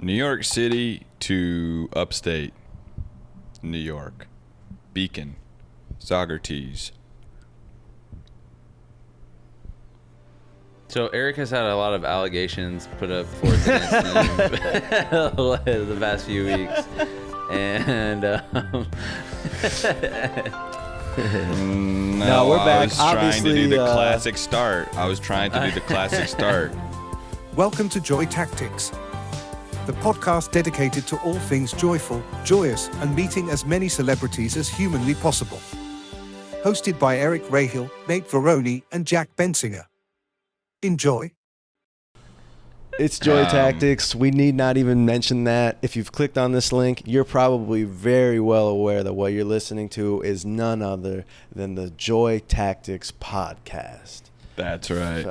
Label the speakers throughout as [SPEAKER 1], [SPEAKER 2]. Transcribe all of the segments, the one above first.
[SPEAKER 1] New York City to upstate New York. Beacon. Socrates.
[SPEAKER 2] So Eric has had a lot of allegations put up forth against him the past few weeks, and
[SPEAKER 3] No, we're back.
[SPEAKER 1] I was trying to do the
[SPEAKER 3] Obviously,
[SPEAKER 1] classic start.
[SPEAKER 4] Welcome to Joy Tactics, the podcast dedicated to all things joyful, joyous, and meeting as many celebrities as humanly possible. Hosted by Eric Rahill, Nate Veroni, and Jack Bensinger. Enjoy.
[SPEAKER 3] It's Joy Tactics. We need not even mention that. If you've clicked on this link, you're probably very well aware that what you're listening to is none other than the Joy Tactics podcast.
[SPEAKER 1] That's right.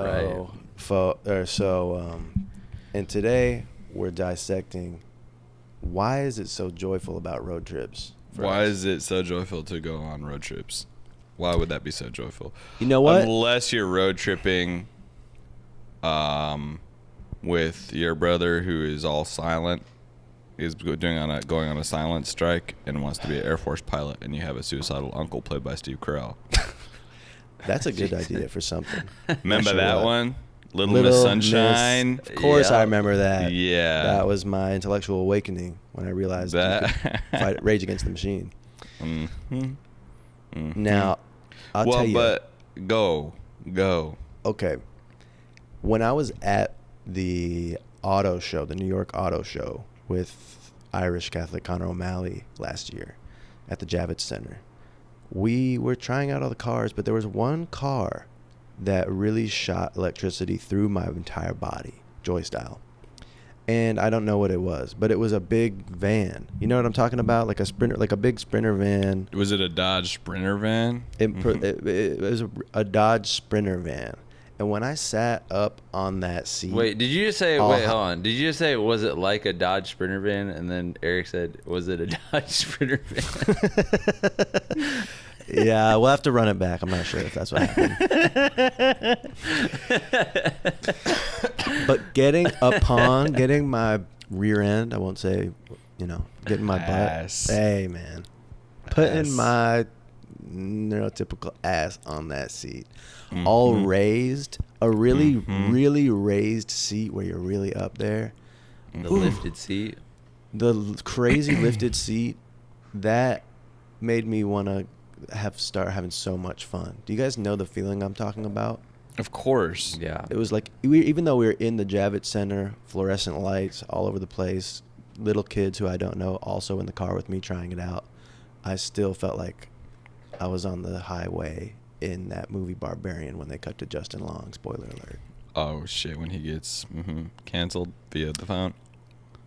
[SPEAKER 3] And today we're dissecting why is it so joyful about road trips?
[SPEAKER 1] Why is it so joyful to go on road trips? Why would that be so joyful?
[SPEAKER 3] You know what?
[SPEAKER 1] Unless you're road tripping with your brother who is all silent, is going on a silent strike and wants to be an Air Force pilot, and you have a suicidal uncle played by Steve Carell.
[SPEAKER 3] That's a good idea for something.
[SPEAKER 1] Remember that one? Little
[SPEAKER 3] Little
[SPEAKER 1] Miss Sunshine.
[SPEAKER 3] Of course,
[SPEAKER 2] Yeah.
[SPEAKER 3] I remember that.
[SPEAKER 1] Yeah.
[SPEAKER 3] That was my intellectual awakening when I realized
[SPEAKER 1] That-
[SPEAKER 3] you could fight Rage Against the Machine.
[SPEAKER 1] Mm-hmm.
[SPEAKER 3] Now, I'll tell you.
[SPEAKER 1] But go.
[SPEAKER 3] Okay. When I was at the auto show, the New York Auto Show, with Irish Catholic Connor O'Malley last year at the Javits Center, we were trying out all the cars, but there was one car that really shot electricity through my entire body, Joy style. And I don't know what it was, but it was a big van. You know what I'm talking about? Like a Sprinter, like a big Sprinter van.
[SPEAKER 1] Was it a Dodge Sprinter van?
[SPEAKER 3] It was a Dodge Sprinter van. And when I sat up on that seat...
[SPEAKER 2] Wait, did you just say... hold on. Did you just say, was it like a Dodge Sprinter van? And then Eric said, was it a Dodge Sprinter van?
[SPEAKER 3] Yeah, we'll have to run it back. I'm not sure if that's what happened. But getting my rear end, I won't say, getting my butt. Hey, man. Putting my neurotypical ass on that seat. Mm-hmm. All raised. A really, really raised seat where you're really up there.
[SPEAKER 2] The lifted seat.
[SPEAKER 3] The crazy lifted seat, that made me want to start having so much fun. Do you guys know the feeling I'm talking about?
[SPEAKER 1] Of course.
[SPEAKER 2] Yeah.
[SPEAKER 3] It was like, even though we were in the Javits Center, fluorescent lights all over the place, little kids who I don't know also in the car with me trying it out, I still felt like I was on the highway in that movie Barbarian when they cut to Justin Long. Spoiler alert.
[SPEAKER 1] Oh, shit, when he gets canceled via the phone?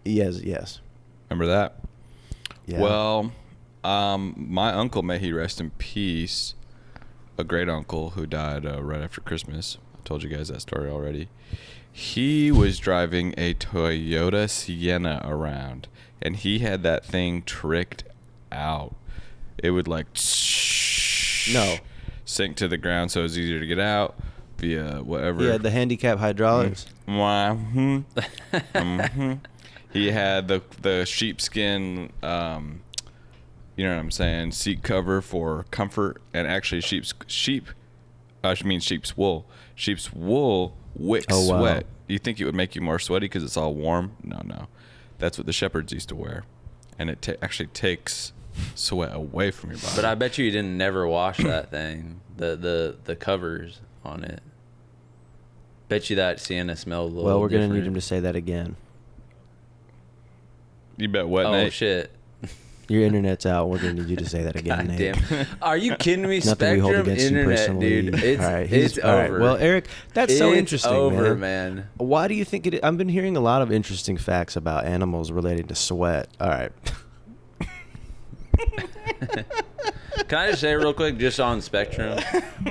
[SPEAKER 3] Yes.
[SPEAKER 1] Remember that?
[SPEAKER 3] Yeah.
[SPEAKER 1] Well, my uncle, may he rest in peace, a great uncle who died right after Christmas. I told you guys that story already. He was driving a Toyota Sienna around, and he had that thing tricked out. It would sink to the ground, so it was easier to get out via whatever.
[SPEAKER 3] Yeah, the handicap hydraulics.
[SPEAKER 1] He had the sheepskin, you know what I'm saying, seat cover for comfort, and actually sheep's wool. Sheep's wool wicks sweat. You think it would make you more sweaty because it's all warm? No. That's what the shepherds used to wear, and it actually takes sweat away from your body.
[SPEAKER 2] But I bet you didn't never wash that thing, the covers on it. Bet you that Sienna smelled a little
[SPEAKER 3] Well, we're
[SPEAKER 2] different.
[SPEAKER 3] going to need him to say that again.
[SPEAKER 1] You bet what,
[SPEAKER 2] Oh,
[SPEAKER 1] Nate?
[SPEAKER 2] shit.
[SPEAKER 3] Your internet's out. We're going to need you to say that again,
[SPEAKER 2] God
[SPEAKER 3] Nate.
[SPEAKER 2] damn. Are you kidding me?
[SPEAKER 3] Nothing we hold
[SPEAKER 2] Spectrum
[SPEAKER 3] against you
[SPEAKER 2] internet,
[SPEAKER 3] personally.
[SPEAKER 2] dude.
[SPEAKER 3] It's
[SPEAKER 2] It's
[SPEAKER 3] all right.
[SPEAKER 2] over.
[SPEAKER 3] Well, Eric, that's so interesting,
[SPEAKER 2] It's over, man.
[SPEAKER 3] Why do you think it? I've been hearing a lot of interesting facts about animals related to sweat. All right.
[SPEAKER 2] Can I just say real quick, just on Spectrum,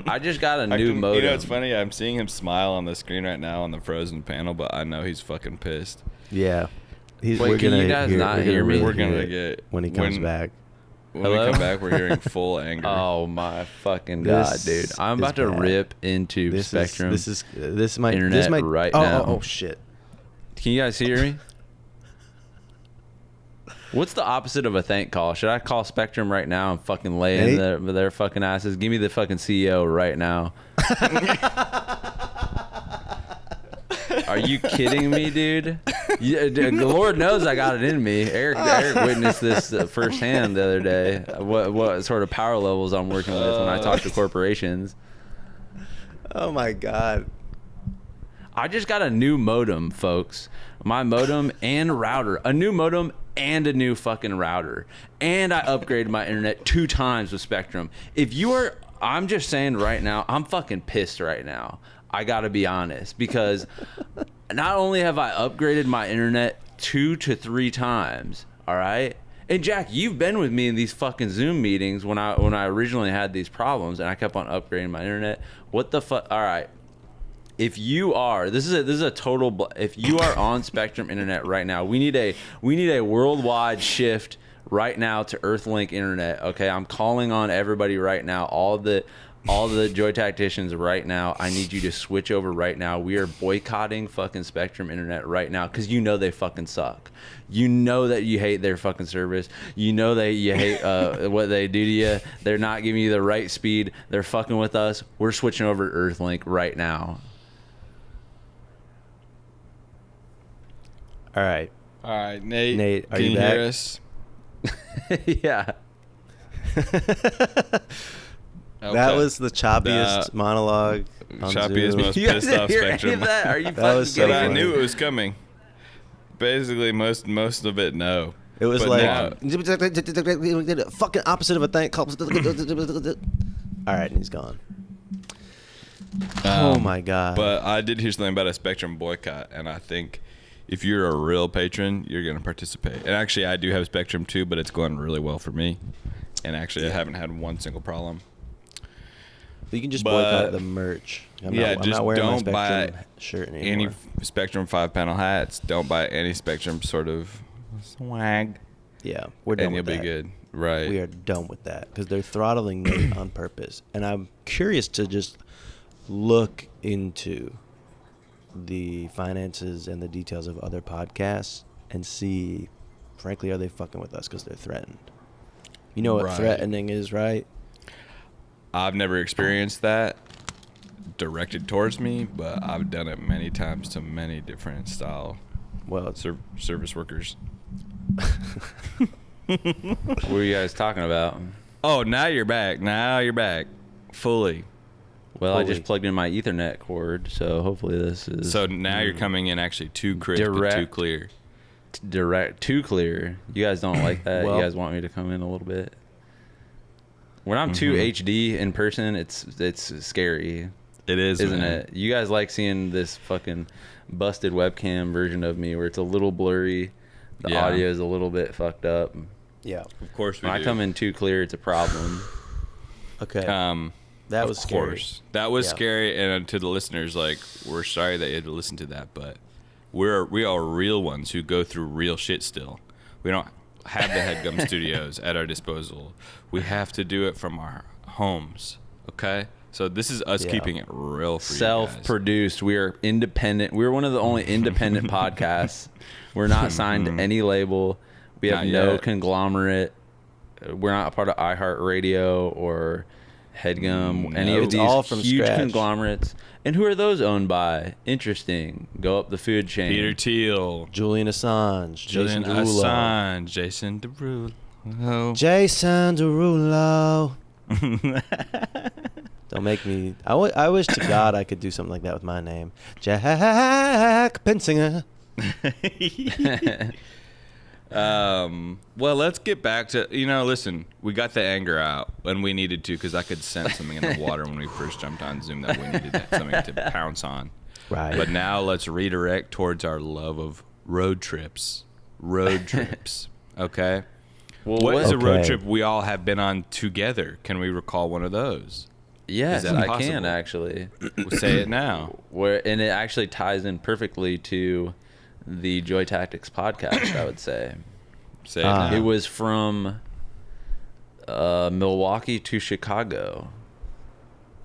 [SPEAKER 2] I just got a new modem.
[SPEAKER 1] You know, it's funny. I'm seeing him smile on the screen right now on the Frozen panel, but I know he's fucking pissed.
[SPEAKER 3] Yeah.
[SPEAKER 2] Wait, can you guys not hear me?
[SPEAKER 1] We're gonna get
[SPEAKER 3] when he comes back.
[SPEAKER 1] When
[SPEAKER 2] Hello?
[SPEAKER 1] we come back, we're hearing full anger.
[SPEAKER 2] Oh my fucking god, dude! I'm about to rip into Spectrum.
[SPEAKER 3] This might
[SPEAKER 2] internet
[SPEAKER 3] this might
[SPEAKER 2] right
[SPEAKER 3] oh,
[SPEAKER 2] now.
[SPEAKER 3] Oh shit!
[SPEAKER 2] Can you guys hear me? What's the opposite of a thank call? Should I call Spectrum right now and fucking lay in their fucking asses? Give me the fucking CEO right now. Are you kidding me, dude? The Lord knows I got it in me. Eric witnessed this firsthand the other day. What sort of power levels I'm working with when I talk to corporations.
[SPEAKER 3] Oh my God.
[SPEAKER 2] I just got a new modem, folks. My modem and router. A new modem and a new fucking router. And I upgraded my internet 2 times with Spectrum. I'm just saying right now, I'm fucking pissed right now. I gotta be honest, because not only have I upgraded my internet 2 to 3 times, all right? And Jack, you've been with me in these fucking Zoom meetings when I originally had these problems, and I kept on upgrading my internet. What the fuck? All right. If you are, this is a total. If you are on Spectrum Internet right now, we need a worldwide shift right now to Earthlink Internet. Okay, I'm calling on everybody right now. All the Joy Tacticians right now. I need you to switch over right now. We are boycotting fucking Spectrum Internet right now because you know they fucking suck. You know that you hate their fucking service. You know that you hate what they do to you. They're not giving you the right speed. They're fucking with us. We're switching over to Earthlink right now.
[SPEAKER 3] All right.
[SPEAKER 1] All right, Nate.
[SPEAKER 3] Nate, are
[SPEAKER 1] can
[SPEAKER 3] you
[SPEAKER 1] you
[SPEAKER 3] back?
[SPEAKER 1] hear us?
[SPEAKER 2] Yeah.
[SPEAKER 3] That was the choppiest monologue on
[SPEAKER 1] Choppiest,
[SPEAKER 3] Zoom.
[SPEAKER 1] most
[SPEAKER 2] You guys
[SPEAKER 1] pissed
[SPEAKER 2] didn't
[SPEAKER 1] off
[SPEAKER 2] hear any
[SPEAKER 1] Spectrum.
[SPEAKER 2] of that? Are you
[SPEAKER 3] That
[SPEAKER 2] fucking
[SPEAKER 3] was so
[SPEAKER 2] kidding
[SPEAKER 1] But I
[SPEAKER 2] me?
[SPEAKER 3] funny.
[SPEAKER 1] knew it was coming. Basically, most of it, no.
[SPEAKER 3] It was
[SPEAKER 1] But
[SPEAKER 3] like
[SPEAKER 1] now-
[SPEAKER 3] fucking opposite of a thank call. All right, and he's gone. Oh my God.
[SPEAKER 1] But I did hear something about a Spectrum boycott, and I think if you're a real patron, you're going to participate. And actually, I do have Spectrum too, but it's going really well for me. And actually, I haven't had one single problem.
[SPEAKER 3] You can just
[SPEAKER 1] But-
[SPEAKER 3] boycott the merch. I'm
[SPEAKER 1] just
[SPEAKER 3] not wearing my
[SPEAKER 1] don't
[SPEAKER 3] Spectrum
[SPEAKER 1] buy
[SPEAKER 3] shirt
[SPEAKER 1] any
[SPEAKER 3] anymore.
[SPEAKER 1] Spectrum 5-panel hats. Don't buy any Spectrum sort of swag,
[SPEAKER 3] Yeah, we're done
[SPEAKER 1] and you'll
[SPEAKER 3] with
[SPEAKER 1] be
[SPEAKER 3] that.
[SPEAKER 1] good. Right.
[SPEAKER 3] We are done with that because they're throttling Nate on purpose. And I'm curious to just look into the finances and the details of other podcasts and see, frankly, are they fucking with us because they're threatened? You know what
[SPEAKER 1] Right.
[SPEAKER 3] threatening is, right?
[SPEAKER 1] I've never experienced that directed towards me, but I've done it many times to many different style
[SPEAKER 3] Well,
[SPEAKER 1] service workers.
[SPEAKER 2] What are you guys talking about?
[SPEAKER 1] Oh, now you're back. Fully.
[SPEAKER 2] Well, I
[SPEAKER 3] Holy.
[SPEAKER 2] just plugged in my Ethernet cord, so hopefully this is
[SPEAKER 1] So now you're coming in actually too crisp and too
[SPEAKER 2] Direct.
[SPEAKER 1] clear.
[SPEAKER 2] direct, too clear. You guys don't like that.
[SPEAKER 3] Well-
[SPEAKER 2] You guys want me to come in a little bit. When I'm too HD in person, it's scary,
[SPEAKER 1] It is,
[SPEAKER 2] isn't
[SPEAKER 1] man.
[SPEAKER 2] it? You guys like seeing this fucking busted webcam version of me where it's a little blurry, the
[SPEAKER 1] Yeah.
[SPEAKER 2] audio is a little bit fucked up.
[SPEAKER 3] yeah.
[SPEAKER 1] Of course we
[SPEAKER 2] When I
[SPEAKER 1] do.
[SPEAKER 2] come in too clear, it's a problem.
[SPEAKER 3] Okay.
[SPEAKER 1] That
[SPEAKER 3] was scary.
[SPEAKER 1] That was
[SPEAKER 3] Yeah.
[SPEAKER 1] scary, and to the listeners, like, we're sorry that you had to listen to that, but we are real ones who go through real shit still. We don't have the HeadGum Studios at our disposal. We have to do it from our homes, okay? So this is us
[SPEAKER 3] Yeah.
[SPEAKER 1] keeping it real for you guys.
[SPEAKER 2] Self-produced. We are independent. We're one of the only independent podcasts. We're not signed to any label. We have
[SPEAKER 1] Not
[SPEAKER 2] no
[SPEAKER 1] yet.
[SPEAKER 2] conglomerate. We're not a part of iHeartRadio or HeadGum. Any
[SPEAKER 3] No.
[SPEAKER 2] of
[SPEAKER 3] It's
[SPEAKER 2] these
[SPEAKER 3] all from
[SPEAKER 2] huge
[SPEAKER 3] scratch.
[SPEAKER 2] conglomerates. And who are those owned by? Interesting. Go up the food chain.
[SPEAKER 1] Peter Thiel,
[SPEAKER 3] Julian Assange.
[SPEAKER 1] Jason
[SPEAKER 3] Jason Derulo.
[SPEAKER 1] Assange, Jason Derulo.
[SPEAKER 3] Jason Derulo. Don't make me. I wish to God I could do something like that with my name. Jack Pensinger.
[SPEAKER 1] Well, let's get back to, listen, we got the anger out when we needed to, because I could sense something in the water when we first jumped on Zoom that we needed something to pounce on.
[SPEAKER 3] Right.
[SPEAKER 1] But now let's redirect towards our love of road trips. Okay?
[SPEAKER 2] Well,
[SPEAKER 1] What is a road
[SPEAKER 3] Okay.
[SPEAKER 1] trip we all have been on together? Can we recall one of those?
[SPEAKER 2] Yes,
[SPEAKER 1] Is that
[SPEAKER 2] I
[SPEAKER 1] possible?
[SPEAKER 2] can actually.
[SPEAKER 1] We'll say it now.
[SPEAKER 2] And it actually ties in perfectly to the Joy Tactics podcast, I would say.
[SPEAKER 1] Say it
[SPEAKER 3] Ah.
[SPEAKER 1] now.
[SPEAKER 2] It was from Milwaukee to Chicago.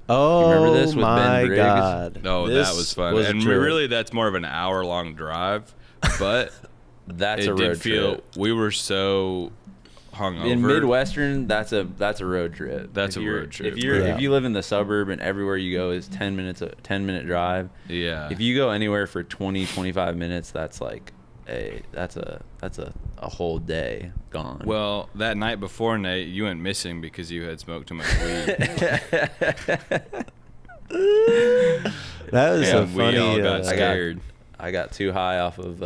[SPEAKER 3] Oh,
[SPEAKER 2] remember this with Ben
[SPEAKER 3] my
[SPEAKER 2] Briggs?
[SPEAKER 3] God.
[SPEAKER 1] Oh,
[SPEAKER 3] This
[SPEAKER 1] that was fun.
[SPEAKER 3] was
[SPEAKER 1] And
[SPEAKER 3] a trip.
[SPEAKER 1] really, that's more of an hour-long drive. But
[SPEAKER 2] That's
[SPEAKER 1] it
[SPEAKER 2] a
[SPEAKER 1] did
[SPEAKER 2] road
[SPEAKER 1] feel.
[SPEAKER 2] trip.
[SPEAKER 1] We were so hungover.
[SPEAKER 2] In Midwestern, that's a road trip.
[SPEAKER 1] That's a road trip.
[SPEAKER 2] If you live in the suburb and everywhere you go is 10-minute drive.
[SPEAKER 1] Yeah.
[SPEAKER 2] If you go anywhere for 20-25 minutes, that's like that's a whole day gone.
[SPEAKER 1] Well, that night before, Nate, you went missing because you had smoked too much weed.
[SPEAKER 3] That was a
[SPEAKER 1] And we
[SPEAKER 3] funny.
[SPEAKER 1] all got scared.
[SPEAKER 2] I got too high off of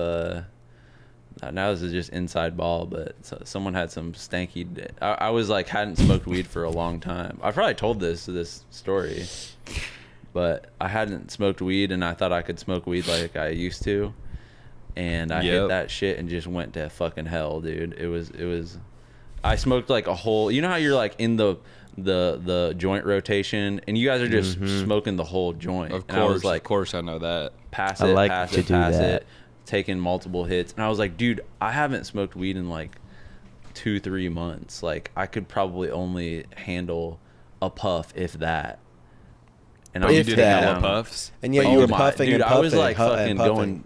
[SPEAKER 2] now this is just inside ball, but someone had some stanky. I was like hadn't smoked weed for a long time. I probably told this story, but I hadn't smoked weed and I thought I could smoke weed like I used to, and I hit that shit and just went to fucking hell, dude. It was. I smoked like a whole. You know how you're like in the joint rotation and you guys are just smoking the whole joint.
[SPEAKER 1] Of
[SPEAKER 2] And I was like,
[SPEAKER 1] of course, I know that.
[SPEAKER 2] pass
[SPEAKER 3] I
[SPEAKER 2] it,
[SPEAKER 3] like
[SPEAKER 2] pass
[SPEAKER 3] to
[SPEAKER 2] it,
[SPEAKER 3] do
[SPEAKER 2] pass
[SPEAKER 3] that.
[SPEAKER 2] it, taking multiple hits. And I was like, dude, I haven't smoked weed in like 2-3 months. Like I could probably only handle a puff, if that. And
[SPEAKER 3] If
[SPEAKER 1] You did
[SPEAKER 3] that.
[SPEAKER 1] a couple puffs.
[SPEAKER 3] And yet
[SPEAKER 2] Oh
[SPEAKER 3] you were
[SPEAKER 2] my-
[SPEAKER 3] puffing
[SPEAKER 2] dude,
[SPEAKER 3] and puffing.
[SPEAKER 2] I was like
[SPEAKER 3] hu- and
[SPEAKER 2] fucking
[SPEAKER 3] puffing.
[SPEAKER 2] going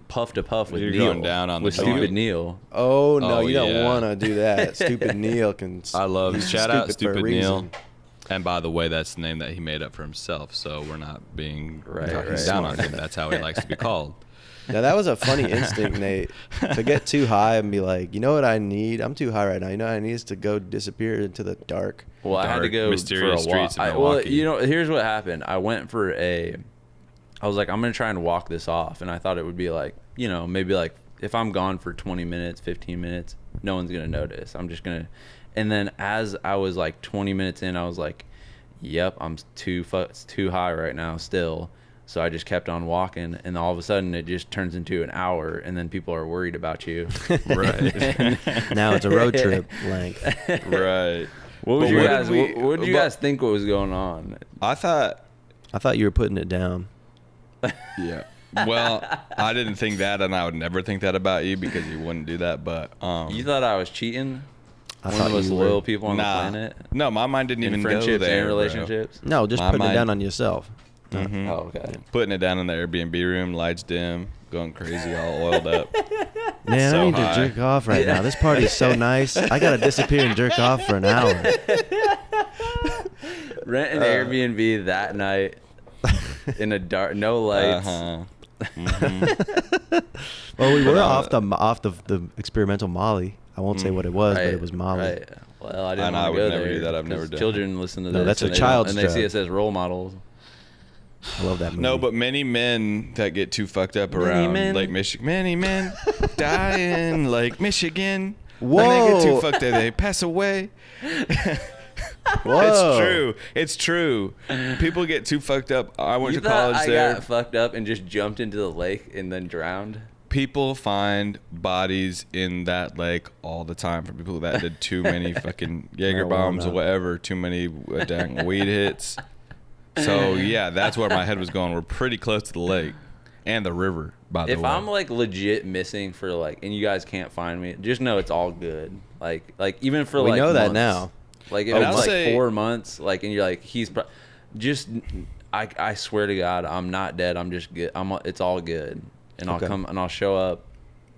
[SPEAKER 2] puff to puff with
[SPEAKER 1] You're
[SPEAKER 2] Neil.
[SPEAKER 1] going down on
[SPEAKER 2] with
[SPEAKER 1] the
[SPEAKER 2] stupid
[SPEAKER 1] joint.
[SPEAKER 2] Neil.
[SPEAKER 3] Oh no,
[SPEAKER 1] Oh,
[SPEAKER 3] you don't
[SPEAKER 1] yeah.
[SPEAKER 3] want to do that. Stupid Neil can.
[SPEAKER 1] I love
[SPEAKER 3] he's
[SPEAKER 1] shout out
[SPEAKER 3] for a
[SPEAKER 1] Stupid Neil.
[SPEAKER 3] reason.
[SPEAKER 1] And by the way, that's the name that he made up for himself. So we're not being talking
[SPEAKER 2] right.
[SPEAKER 1] down on him. That's how he likes to be called.
[SPEAKER 3] Now that was a funny instinct, Nate, to get too high and be like, you know what I need? I'm too high right now. You know what I need is to go disappear into the dark.
[SPEAKER 2] Well, I had to
[SPEAKER 1] Dark,
[SPEAKER 2] go
[SPEAKER 1] mysterious
[SPEAKER 2] for a walk.
[SPEAKER 1] streets of
[SPEAKER 2] Well,
[SPEAKER 1] Milwaukee.
[SPEAKER 2] you know, here's what happened. I went for I was like, I'm gonna try and walk this off, and I thought it would be like, you know, maybe like if I'm gone for 20 minutes, 15 minutes, no one's gonna notice. I'm just gonna, and then as I was like 20 minutes in, I was like, yep, I'm too high right now still. So I just kept on walking, and all of a sudden it just turns into an hour, and then people are worried about you.
[SPEAKER 1] Right.
[SPEAKER 3] Now it's a road trip length.
[SPEAKER 1] Right.
[SPEAKER 2] What
[SPEAKER 1] But
[SPEAKER 2] did you
[SPEAKER 1] what
[SPEAKER 2] guys?
[SPEAKER 1] did we-
[SPEAKER 2] What did you
[SPEAKER 1] but-
[SPEAKER 2] guys think what was going on?
[SPEAKER 1] I thought,
[SPEAKER 3] I thought you were putting it down.
[SPEAKER 1] yeah. Well, I didn't think that, and I would never think that about you because you wouldn't do that. But
[SPEAKER 2] You thought I was cheating?
[SPEAKER 3] I
[SPEAKER 2] One of
[SPEAKER 3] thought
[SPEAKER 2] the most
[SPEAKER 3] you were-
[SPEAKER 2] loyal people on the
[SPEAKER 1] nah.
[SPEAKER 2] planet
[SPEAKER 1] No, my mind didn't
[SPEAKER 2] in
[SPEAKER 1] even go
[SPEAKER 2] friendships
[SPEAKER 1] there,
[SPEAKER 2] and
[SPEAKER 1] bro.
[SPEAKER 2] relationships.
[SPEAKER 3] No, just
[SPEAKER 1] My
[SPEAKER 3] putting it
[SPEAKER 1] mind-
[SPEAKER 3] down on yourself.
[SPEAKER 1] Mhm.
[SPEAKER 2] Oh, okay.
[SPEAKER 1] Putting it down in the Airbnb room, lights dim, going crazy, all oiled up.
[SPEAKER 3] Man,
[SPEAKER 1] So
[SPEAKER 3] I need
[SPEAKER 1] high.
[SPEAKER 3] to jerk off right now. This party's so nice. I gotta disappear and jerk off for an hour.
[SPEAKER 2] Rent an Airbnb that night in a dark, no lights.
[SPEAKER 1] Uh-huh.
[SPEAKER 3] Well, we were off the experimental Molly. I won't say what it was, but it was Molly.
[SPEAKER 2] Right. Well, I didn't
[SPEAKER 1] And
[SPEAKER 2] want
[SPEAKER 1] I
[SPEAKER 2] to
[SPEAKER 1] would
[SPEAKER 2] go
[SPEAKER 1] never
[SPEAKER 2] there
[SPEAKER 1] do that. I've never
[SPEAKER 2] 'cause
[SPEAKER 1] done
[SPEAKER 2] children listen to
[SPEAKER 3] No,
[SPEAKER 2] this.
[SPEAKER 3] that's a
[SPEAKER 2] and they
[SPEAKER 3] child's
[SPEAKER 2] don't- and they see
[SPEAKER 3] drug.
[SPEAKER 2] us as role models.
[SPEAKER 3] I love that movie.
[SPEAKER 1] No, but many men that get too fucked up around
[SPEAKER 2] men.
[SPEAKER 1] Lake Michigan, many men die in Lake Michigan.
[SPEAKER 3] Whoa.
[SPEAKER 1] When they get too fucked up, they pass away.
[SPEAKER 3] Whoa.
[SPEAKER 1] It's true. It's true. People get too fucked up. I went
[SPEAKER 2] You
[SPEAKER 1] to
[SPEAKER 2] thought
[SPEAKER 1] college
[SPEAKER 2] I
[SPEAKER 1] there.
[SPEAKER 2] got fucked up and just jumped into the lake and then drowned?
[SPEAKER 1] People find bodies in that lake all the time for people that did too many fucking Jaeger bombs or
[SPEAKER 3] Marijuana.
[SPEAKER 1] whatever, too many dang weed hits. So yeah, that's where my head was going. We're pretty close to the lake and the river, by the
[SPEAKER 2] If
[SPEAKER 1] way.
[SPEAKER 2] I'm like legit missing for like, and you guys can't find me, just know it's all good. Like even for
[SPEAKER 3] We
[SPEAKER 2] like
[SPEAKER 3] know that
[SPEAKER 2] months.
[SPEAKER 3] now.
[SPEAKER 2] Like if
[SPEAKER 1] And
[SPEAKER 2] it's
[SPEAKER 1] I'll
[SPEAKER 2] like
[SPEAKER 1] say-
[SPEAKER 2] 4 months, like, and you're like, just, I swear to God, I'm not dead. I'm just good. It's all good, and
[SPEAKER 3] Okay.
[SPEAKER 2] I'll come and I'll show up,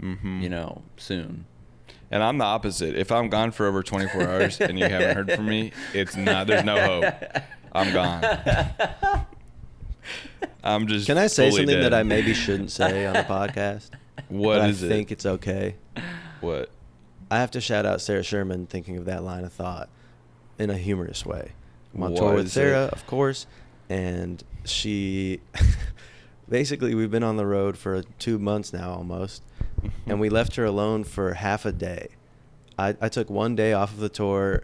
[SPEAKER 1] Mm-hmm.
[SPEAKER 2] you know, soon.
[SPEAKER 1] And I'm the opposite. If I'm gone for over 24 hours and you haven't heard from me, it's not. There's no hope. I'm gone. I'm just.
[SPEAKER 3] Can I say
[SPEAKER 1] fully
[SPEAKER 3] something
[SPEAKER 1] dead.
[SPEAKER 3] that I maybe shouldn't say on the podcast?
[SPEAKER 1] What
[SPEAKER 3] but
[SPEAKER 1] is
[SPEAKER 3] I
[SPEAKER 1] it?
[SPEAKER 3] think it's okay.
[SPEAKER 1] What?
[SPEAKER 3] I have to shout out Sarah Sherman thinking of that line of thought in a humorous way. I'm on
[SPEAKER 1] What
[SPEAKER 3] tour with
[SPEAKER 1] is
[SPEAKER 3] Sarah,
[SPEAKER 1] it?
[SPEAKER 3] of course, and she basically we've been on the road for 2 months now almost, and we left her alone for half a day. I took 1 day off of the tour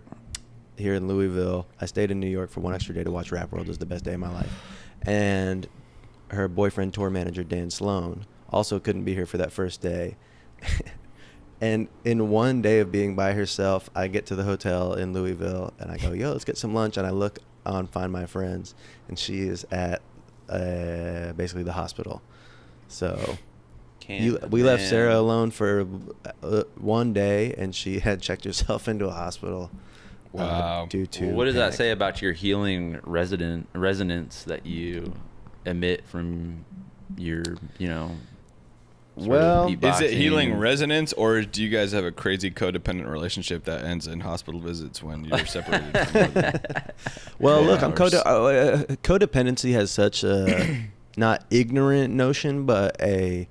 [SPEAKER 3] here in Louisville. I stayed in New York for 1 extra day to watch Rap World. It was the best day of my life. And her boyfriend, tour manager Dan Sloan, also couldn't be here for that first day. And in 1 day of being by herself, I get to the hotel in Louisville and I go, yo, let's get some lunch. And I look on Find My Friends, and she is at basically the hospital. So we left Sarah alone for 1 day, and she had checked herself into a hospital.
[SPEAKER 1] Wow.
[SPEAKER 3] Due to
[SPEAKER 2] What does that
[SPEAKER 3] panic.
[SPEAKER 2] say about your healing resonance that you emit from your, you know,
[SPEAKER 3] Well,
[SPEAKER 1] Is it
[SPEAKER 2] beatboxing.
[SPEAKER 1] healing resonance, or do you guys have a crazy codependent relationship that ends in hospital visits when you're separated? For more than
[SPEAKER 3] Well,
[SPEAKER 1] 12
[SPEAKER 3] look,
[SPEAKER 1] hours?
[SPEAKER 3] codependency has such a not ignorant notion, but a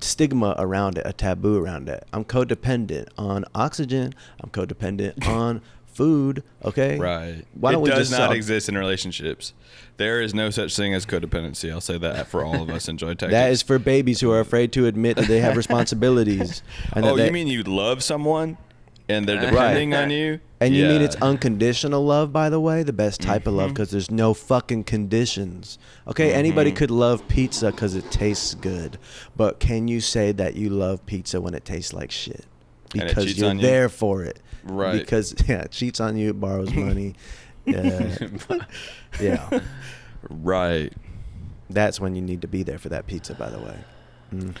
[SPEAKER 3] stigma around it, a taboo around it. I'm codependent on oxygen. I'm codependent on food. Okay,
[SPEAKER 1] Right.
[SPEAKER 3] Why don't
[SPEAKER 1] it
[SPEAKER 3] we
[SPEAKER 1] does
[SPEAKER 3] just
[SPEAKER 1] not
[SPEAKER 3] solve-
[SPEAKER 1] exist in relationships. There is no such thing as codependency. I'll say that for all of us in Joy Tactics.
[SPEAKER 3] That is for babies who are afraid to admit that they have responsibilities. And that
[SPEAKER 1] Oh,
[SPEAKER 3] they,
[SPEAKER 1] you mean you love someone and they're depending on you?
[SPEAKER 3] And you mean
[SPEAKER 1] Yeah.
[SPEAKER 3] it's unconditional love, by the way, the best type of love,
[SPEAKER 1] Mhm.
[SPEAKER 3] because there's no fucking conditions. Okay, anybody could love pizza because it tastes good, but can you say that you love pizza when it tastes like shit?
[SPEAKER 1] And it
[SPEAKER 3] Because
[SPEAKER 1] cheats
[SPEAKER 3] you're
[SPEAKER 1] on you?
[SPEAKER 3] there for it.
[SPEAKER 1] Right.
[SPEAKER 3] Because it cheats on you, it borrows money. Yeah,
[SPEAKER 1] Right.
[SPEAKER 3] that's when you need to be there for that pizza. By the way.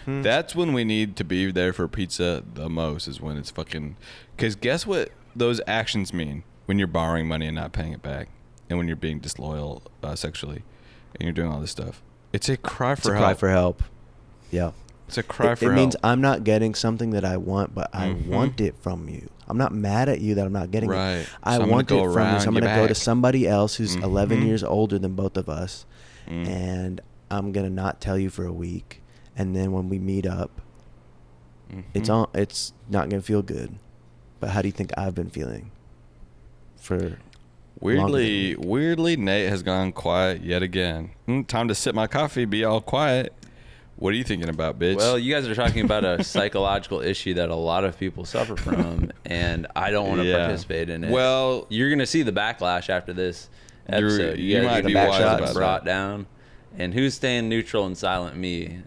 [SPEAKER 1] That's when we need to be there for pizza the most, is when it's fucking... Because guess what those actions mean when you're borrowing money and not paying it back, and when you're being disloyal sexually, and you're doing all this stuff. It's a cry for
[SPEAKER 3] It's a
[SPEAKER 1] help.
[SPEAKER 3] cry for help. Yeah.
[SPEAKER 1] It's a cry for
[SPEAKER 3] It
[SPEAKER 1] help.
[SPEAKER 3] means I'm not getting something that I want, but I want it from you. I'm not mad at you that I'm not getting
[SPEAKER 1] Right.
[SPEAKER 3] it.
[SPEAKER 1] So
[SPEAKER 3] I
[SPEAKER 1] I'm gonna
[SPEAKER 3] want
[SPEAKER 1] go
[SPEAKER 3] it from you.
[SPEAKER 1] around
[SPEAKER 3] So I'm
[SPEAKER 1] your
[SPEAKER 3] going to go to
[SPEAKER 1] back.
[SPEAKER 3] somebody else who's 11 years older than both of us,
[SPEAKER 1] Mm.
[SPEAKER 3] and I'm going to not tell you for a week. And then when we meet up, it's not going to feel good. But how do you think I've been feeling?
[SPEAKER 1] Weirdly, Nate has gone quiet yet again. Time to sip my coffee, be all quiet. What are you thinking about, bitch?
[SPEAKER 2] Well, you guys are talking about a psychological issue that a lot of people suffer from, and I don't want to
[SPEAKER 1] Yeah.
[SPEAKER 2] participate in it.
[SPEAKER 1] Well,
[SPEAKER 2] you're gonna see the backlash after this episode.
[SPEAKER 1] you
[SPEAKER 2] guys
[SPEAKER 1] might
[SPEAKER 2] are
[SPEAKER 1] be
[SPEAKER 2] gonna
[SPEAKER 3] wise
[SPEAKER 2] get
[SPEAKER 3] about
[SPEAKER 2] brought
[SPEAKER 1] that.
[SPEAKER 2] down. And who's staying neutral and silent? Me.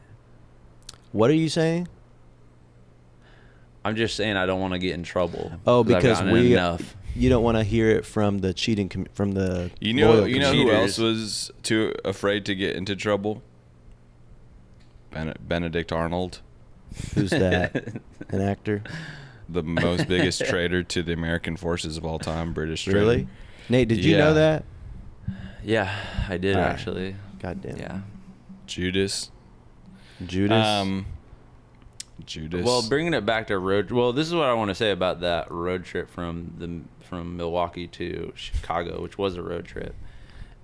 [SPEAKER 3] What are you saying?
[SPEAKER 2] I'm just saying I don't want to get in trouble.
[SPEAKER 3] Oh,
[SPEAKER 2] I've
[SPEAKER 3] because
[SPEAKER 2] gotten
[SPEAKER 3] we
[SPEAKER 2] enough.
[SPEAKER 3] you don't want to hear it from the cheating from the
[SPEAKER 1] you know
[SPEAKER 3] loyal
[SPEAKER 1] who
[SPEAKER 3] community.
[SPEAKER 1] else was too afraid to get into trouble? Benedict Arnold,
[SPEAKER 3] Who's that? An actor?
[SPEAKER 1] the most biggest traitor to the American forces of all time, British traitor.
[SPEAKER 3] Really? Nate, did you
[SPEAKER 1] Yeah.
[SPEAKER 3] know that?
[SPEAKER 2] Yeah, I did
[SPEAKER 3] All right.
[SPEAKER 2] actually.
[SPEAKER 3] God damn.
[SPEAKER 2] Yeah.
[SPEAKER 1] Judas.
[SPEAKER 3] Judas.
[SPEAKER 1] Judas.
[SPEAKER 2] Well, bringing it back to road. Well, this is what I want to say about that road trip from Milwaukee to Chicago, which was a road trip.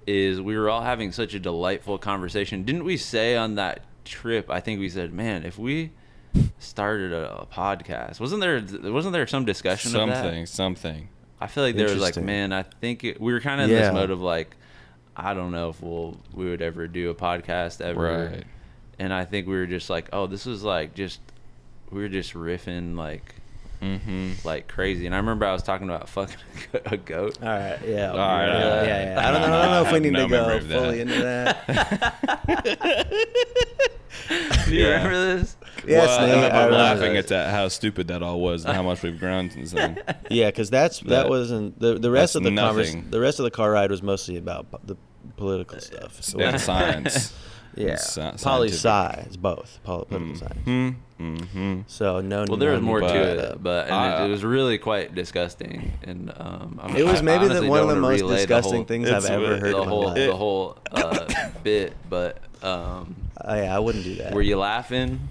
[SPEAKER 2] Is we were all having such a delightful conversation. Didn't we say on that trip? I think we said, "Man, if we started a podcast, wasn't there some discussion of that?
[SPEAKER 1] something.
[SPEAKER 2] I feel like there was like,
[SPEAKER 3] Interesting.
[SPEAKER 2] man, I think we were kind of in
[SPEAKER 3] Yeah.
[SPEAKER 2] this mode of like, I don't know if we would ever do a podcast ever.
[SPEAKER 1] Right.
[SPEAKER 2] And I think we were just like, oh, this was like we were just riffing like crazy. And I remember I was talking about fucking a goat.
[SPEAKER 3] All right. Yeah.
[SPEAKER 1] All right.
[SPEAKER 3] Yeah. I don't know if we need
[SPEAKER 1] No
[SPEAKER 3] to go
[SPEAKER 1] memory of that.
[SPEAKER 3] fully into that.
[SPEAKER 2] Do you
[SPEAKER 1] Yeah.
[SPEAKER 2] remember this?
[SPEAKER 3] Yes,
[SPEAKER 1] Well,
[SPEAKER 3] Nate, I
[SPEAKER 1] I'm
[SPEAKER 3] remember
[SPEAKER 1] laughing
[SPEAKER 3] that.
[SPEAKER 1] at how stupid that all was and how much we've grown since then.
[SPEAKER 3] Yeah, because that
[SPEAKER 1] That-
[SPEAKER 3] wasn't the rest
[SPEAKER 1] that's
[SPEAKER 3] of the
[SPEAKER 1] nothing.
[SPEAKER 3] the rest of the car ride was mostly about the political stuff.
[SPEAKER 1] And science.
[SPEAKER 3] Yeah,
[SPEAKER 1] Sci-
[SPEAKER 3] poli
[SPEAKER 1] scientific.
[SPEAKER 3] sci. It's both political science.
[SPEAKER 1] Mm-hmm.
[SPEAKER 3] So no.
[SPEAKER 2] Well, there was more
[SPEAKER 1] but-
[SPEAKER 2] to it, but
[SPEAKER 1] I-
[SPEAKER 2] it was really quite disgusting. And
[SPEAKER 3] It was
[SPEAKER 2] I
[SPEAKER 3] maybe
[SPEAKER 2] honestly
[SPEAKER 3] one of
[SPEAKER 2] don't
[SPEAKER 3] the
[SPEAKER 2] wanna
[SPEAKER 3] most
[SPEAKER 2] relay the
[SPEAKER 3] disgusting
[SPEAKER 2] whole-
[SPEAKER 3] things I've
[SPEAKER 1] It's
[SPEAKER 3] ever
[SPEAKER 1] really-
[SPEAKER 3] heard
[SPEAKER 2] the
[SPEAKER 3] in my
[SPEAKER 2] whole
[SPEAKER 3] life.
[SPEAKER 2] the whole bit. But
[SPEAKER 3] Yeah, I wouldn't do that.
[SPEAKER 2] were you laughing?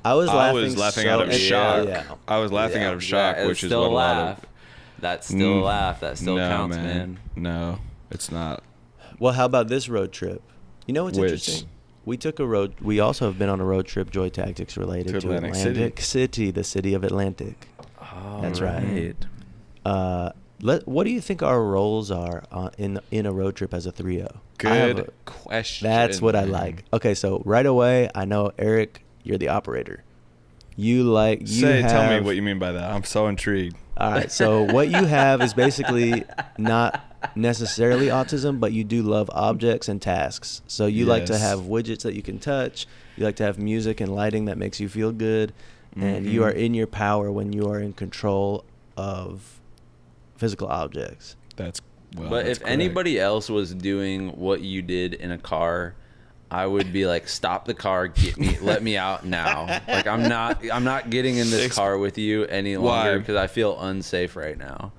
[SPEAKER 3] I was
[SPEAKER 1] laughing
[SPEAKER 3] so-
[SPEAKER 1] out of shock.
[SPEAKER 3] Yeah.
[SPEAKER 1] I was laughing out of shock,
[SPEAKER 2] That-
[SPEAKER 1] which is
[SPEAKER 2] still
[SPEAKER 1] what
[SPEAKER 2] a
[SPEAKER 1] a lot
[SPEAKER 2] laugh.
[SPEAKER 1] of...
[SPEAKER 2] That's still a laugh. That still
[SPEAKER 1] no,
[SPEAKER 2] counts, man.
[SPEAKER 1] No, it's not.
[SPEAKER 3] Well, how about this road trip? You know what's
[SPEAKER 1] Which?
[SPEAKER 3] interesting? We took a road. We also have been on a road trip, Joy Tactics related
[SPEAKER 1] To
[SPEAKER 3] to
[SPEAKER 1] Atlantic
[SPEAKER 3] Atlantic City, the city of Atlantic.
[SPEAKER 2] Oh,
[SPEAKER 3] That's right. What do you think our roles are in a road trip as a trio?
[SPEAKER 1] Good question.
[SPEAKER 3] That's what I like. Okay, so right away, I know Eric, you're the operator.
[SPEAKER 1] Tell me what you mean by that. I'm so intrigued.
[SPEAKER 3] All right, so what you have is basically not necessarily autism, but you do love objects and tasks. So you like to
[SPEAKER 1] Yes.
[SPEAKER 3] have widgets that you can touch. You like to have music and lighting that makes you feel good. And you are in your power when you are in control of physical objects.
[SPEAKER 1] But
[SPEAKER 2] But if anybody else was doing what you did in a car, I would be like, stop the car, let me out now. Like I'm not getting in this car with you any longer
[SPEAKER 1] Why?
[SPEAKER 2] because I feel unsafe right now.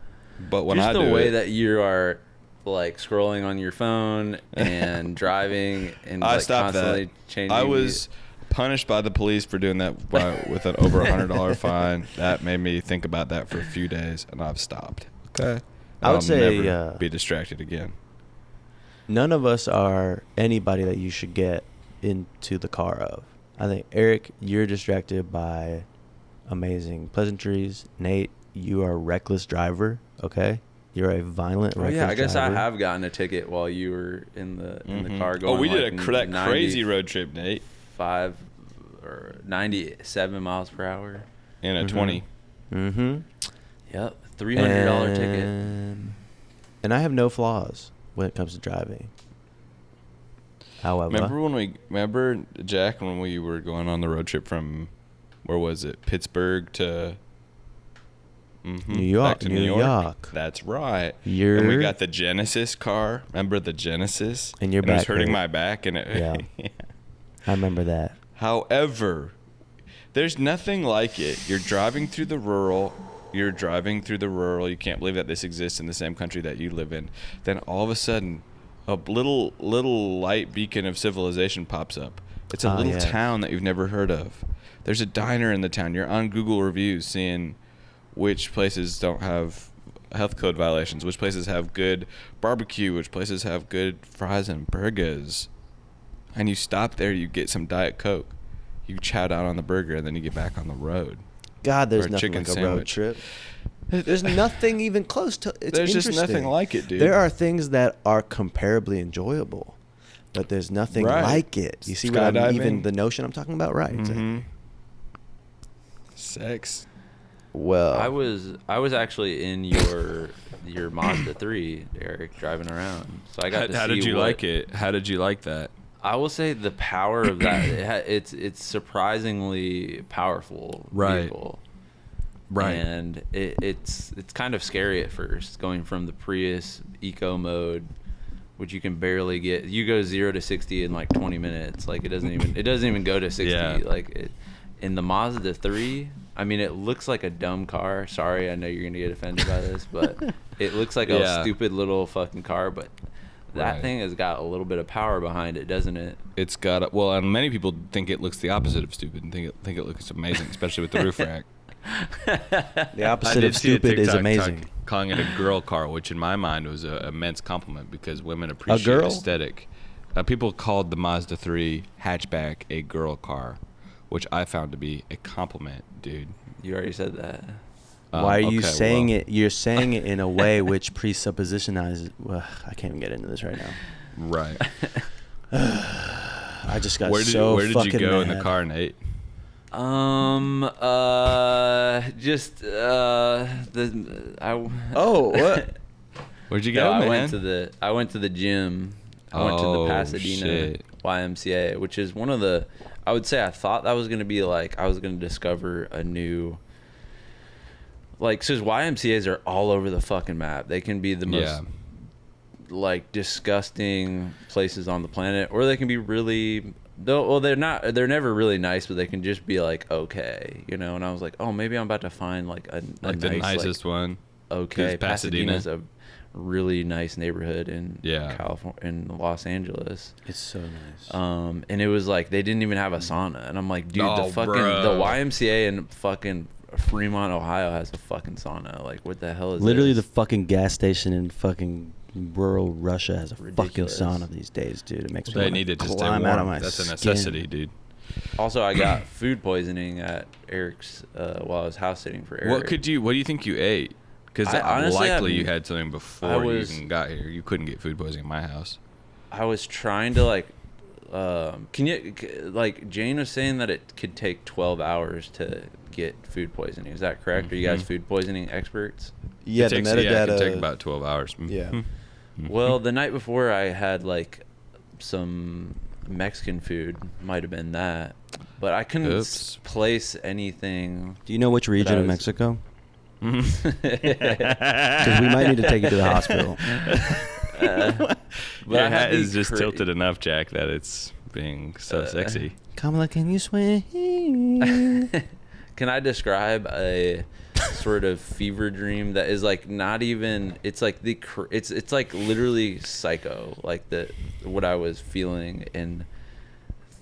[SPEAKER 1] But when
[SPEAKER 2] Just
[SPEAKER 1] I
[SPEAKER 2] the
[SPEAKER 1] do
[SPEAKER 2] way
[SPEAKER 1] it,
[SPEAKER 2] that you are like scrolling on your phone and driving and
[SPEAKER 1] I
[SPEAKER 2] like
[SPEAKER 1] stopped
[SPEAKER 2] constantly
[SPEAKER 1] that.
[SPEAKER 2] changing.
[SPEAKER 1] I was punished by the police for doing that with an over $100 fine. That made me think about that for a few days, and I've stopped. Okay.
[SPEAKER 3] I would say
[SPEAKER 1] never be distracted again.
[SPEAKER 3] None of us are anybody that you should get into the car of. I think, Eric, you're distracted by amazing pleasantries. Nate, you are a reckless driver, okay? You're a violent, reckless driver.
[SPEAKER 2] I guess I have gotten a ticket while you were in the car going.
[SPEAKER 1] We did that crazy road trip, Nate.
[SPEAKER 2] 5 or 97 miles per hour.
[SPEAKER 1] In a 20.
[SPEAKER 3] Mm-hmm.
[SPEAKER 2] Yep, $300 ticket.
[SPEAKER 3] And I have no flaws when it comes to driving. However,
[SPEAKER 1] remember Jack, when we were going on the road trip from, where was it, Pittsburgh to
[SPEAKER 3] New York?
[SPEAKER 1] Back to New York. That's right. And we got the Genesis car. Remember the Genesis?
[SPEAKER 3] And your back
[SPEAKER 1] it was hurting my back, and it.
[SPEAKER 3] Yeah. I remember that.
[SPEAKER 1] However, there's nothing like it. You're driving through the rural. You can't believe that this exists in the same country that you live in. Then all of a sudden, a little light beacon of civilization pops up. It's a little town that you've never heard of. There's a diner in the town. You're on Google reviews seeing which places don't have health code violations, which places have good barbecue, which places have good fries and burgers. And you stop there, you get some Diet Coke. You chow down on the burger, and then you get back on the road.
[SPEAKER 3] God, there's nothing like a road trip. There's nothing even close to it.
[SPEAKER 1] There's just nothing like it, dude.
[SPEAKER 3] There are things that are comparably enjoyable, but there's nothing like it. You see what even the notion I'm talking about, right?
[SPEAKER 1] Mm-hmm. Sex.
[SPEAKER 3] Well,
[SPEAKER 2] I was actually in your Mazda 3, Eric, driving around. So I got to see.
[SPEAKER 1] How did you like it? How did you like that?
[SPEAKER 2] I will say the power of that. It's surprisingly powerful vehicle.
[SPEAKER 1] Right.
[SPEAKER 2] And it's kind of scary at first, going from the Prius eco mode, which you can barely get. You go 0 to 60 in like 20 minutes. Like it doesn't even go to 60.
[SPEAKER 1] Yeah.
[SPEAKER 2] Like in the Mazda 3, I mean, it looks like a dumb car. Sorry, I know you're gonna get offended by this, but it looks like a stupid little fucking car. But that thing has got a little bit of power behind it, doesn't it?
[SPEAKER 1] It's got and many people think it looks the opposite of stupid and think it looks amazing, especially with the roof rack.
[SPEAKER 3] The opposite of stupid is amazing.
[SPEAKER 1] Calling it a girl car, which in my mind was an immense compliment because women appreciate aesthetic. People called the Mazda 3 hatchback a girl car, which I found to be a compliment, dude.
[SPEAKER 2] You already said that.
[SPEAKER 3] Why are you saying it? You're saying it in a way which presuppositionizes. Well, I can't even get into this right now.
[SPEAKER 1] Right.
[SPEAKER 3] I just got
[SPEAKER 1] where did you go
[SPEAKER 3] mad.
[SPEAKER 1] in the car, Nate?
[SPEAKER 3] What?
[SPEAKER 1] Where'd you go, man?
[SPEAKER 2] I went to the gym. I went to the Pasadena YMCA, which is one of the. I would say I thought that was going to be like I was going to discover a new. Like, so YMCA's are all over the fucking map. They can be the most like disgusting places on the planet, or they can be really. They're not. They're never really nice, but they can just be like okay, you know. And I was like, oh, maybe I'm about to find like a
[SPEAKER 1] the
[SPEAKER 2] nice,
[SPEAKER 1] nicest one.
[SPEAKER 2] Okay, Pasadena's a really nice neighborhood in California, in Los Angeles.
[SPEAKER 3] It's so nice.
[SPEAKER 2] And it was like they didn't even have a sauna, and I'm like, dude, the YMCA in fucking Fremont, Ohio has a fucking sauna. Like, what the hell is
[SPEAKER 3] literally
[SPEAKER 2] this?
[SPEAKER 3] The fucking gas station in fucking rural Russia has a fucking sauna these days, dude. It makes me
[SPEAKER 1] they need it to stay warm. That's a necessity, dude.
[SPEAKER 2] Also, I got food poisoning at Eric's while I was house sitting for Eric.
[SPEAKER 1] What do you think you ate? Because likely you had something before you even got here. You couldn't get food poisoning in my house.
[SPEAKER 2] I was trying to like, Jane was saying that it could take 12 hours to get food poisoning. Is that correct? Mm-hmm. Are you guys food poisoning experts?
[SPEAKER 3] Yeah,
[SPEAKER 1] it can take about 12 hours.
[SPEAKER 3] Yeah.
[SPEAKER 1] Mm-hmm.
[SPEAKER 2] Well, the night before I had like some Mexican food, might have been that, but I couldn't place anything.
[SPEAKER 3] Do you know which region of Mexico? Because we might need to take you to the hospital.
[SPEAKER 1] Your hat is just tilted enough, Jack, that it's being so sexy.
[SPEAKER 3] Kamala, can you swing?
[SPEAKER 2] Can I describe a sort of fever dream that is like not even? It's like it's like literally psycho, like what I was feeling and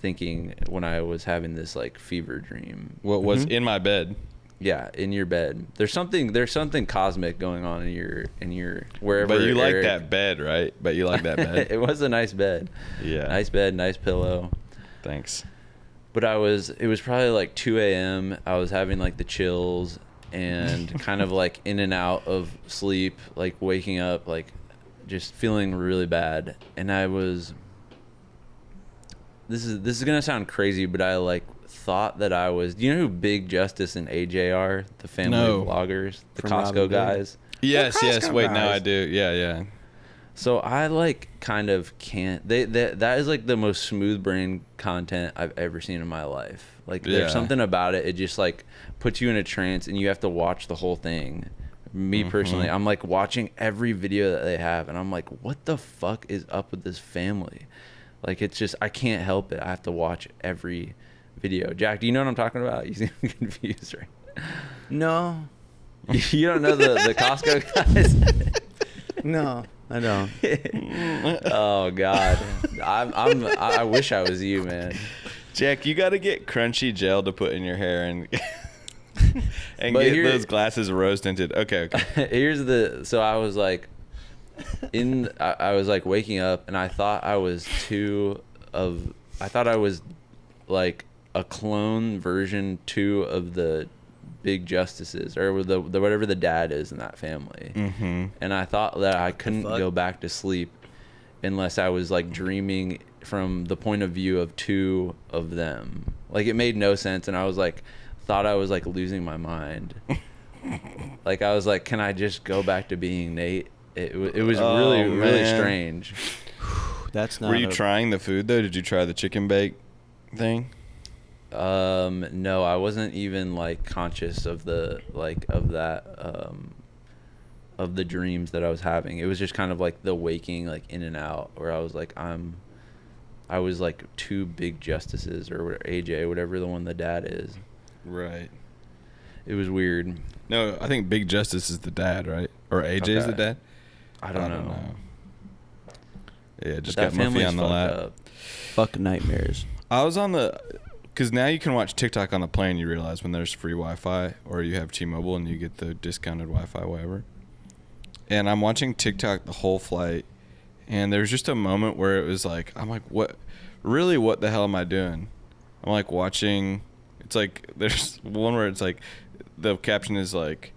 [SPEAKER 2] thinking when I was having this like fever dream.
[SPEAKER 1] What was in my bed?
[SPEAKER 2] Yeah, in your bed. There's something cosmic going on in your wherever.
[SPEAKER 1] But you like
[SPEAKER 2] Eric,
[SPEAKER 1] that bed, right? But you like that bed.
[SPEAKER 2] It was a nice bed.
[SPEAKER 1] Yeah.
[SPEAKER 2] Nice bed, nice pillow.
[SPEAKER 1] Thanks.
[SPEAKER 2] But it was probably like 2 a.m. I was having like the chills and kind of like in and out of sleep, like waking up, like just feeling really bad. And I was, this is going to sound crazy, but I like thought that I was, do you know who Big Justice and AJ are? The family vloggers, the
[SPEAKER 3] From
[SPEAKER 2] Costco
[SPEAKER 3] Robin
[SPEAKER 2] guys.
[SPEAKER 1] Yes, yes.
[SPEAKER 3] Costco
[SPEAKER 1] Wait, now
[SPEAKER 3] guys.
[SPEAKER 1] I do. Yeah, yeah.
[SPEAKER 2] So I like kind of can't. That is like the most smooth brain content I've ever seen in my life. Like
[SPEAKER 1] Yeah.
[SPEAKER 2] there's something about it. It just like puts you in a trance, and you have to watch the whole thing. Me personally, I'm like watching every video that they have, and I'm like, what the fuck is up with this family? Like it's just I can't help it. I have to watch every video. Jack, do you know what I'm talking about? You seem confused, right?
[SPEAKER 3] No,
[SPEAKER 2] You don't know the Costco guys?
[SPEAKER 3] no, I don't.
[SPEAKER 2] Oh God, I wish I was you, man.
[SPEAKER 1] Jack, you got to get crunchy gel to put in your hair and and
[SPEAKER 2] But
[SPEAKER 1] get
[SPEAKER 2] here-
[SPEAKER 1] those glasses rose tinted. Okay, okay.
[SPEAKER 2] So I was like I was like waking up, and I thought I was like a clone version 2 of the Big Justices, or the whatever the dad is in that family.
[SPEAKER 1] Mm-hmm.
[SPEAKER 2] And I thought that I couldn't
[SPEAKER 3] fuck?
[SPEAKER 2] go back to sleep unless I was like dreaming from the point of view of 2 of them. Like it made no sense, and I was like thought I was like losing my mind. Like I was like, can I just go back to being Nate? It was really
[SPEAKER 1] man.
[SPEAKER 2] strange.
[SPEAKER 3] That's not.
[SPEAKER 1] Were you trying the food though? Did you try the chicken bake thing?
[SPEAKER 2] No, I wasn't even like conscious of the of the dreams that I was having. It was just kind of like the waking like in and out, where I was like I was like 2 Big Justices, or AJ, whatever the one the dad is.
[SPEAKER 1] Right.
[SPEAKER 2] It was weird.
[SPEAKER 1] No, I think Big Justice is the dad, right? Or AJ is the
[SPEAKER 2] Okay.
[SPEAKER 1] dad?
[SPEAKER 2] I don't know.
[SPEAKER 1] Yeah, just
[SPEAKER 2] But
[SPEAKER 1] got Muffy
[SPEAKER 2] family's
[SPEAKER 1] on the
[SPEAKER 2] fucked
[SPEAKER 1] lap.
[SPEAKER 2] up.
[SPEAKER 3] Fuck nightmares.
[SPEAKER 1] I was on the, because now you can watch TikTok on the plane. You realize when there's free Wi-Fi, or you have T-Mobile and you get the discounted Wi-Fi, whatever. And I'm watching TikTok the whole flight, and there's just a moment where it was like, I'm like, what the hell am I doing? I'm like watching. It's like there's one where it's like the caption is like,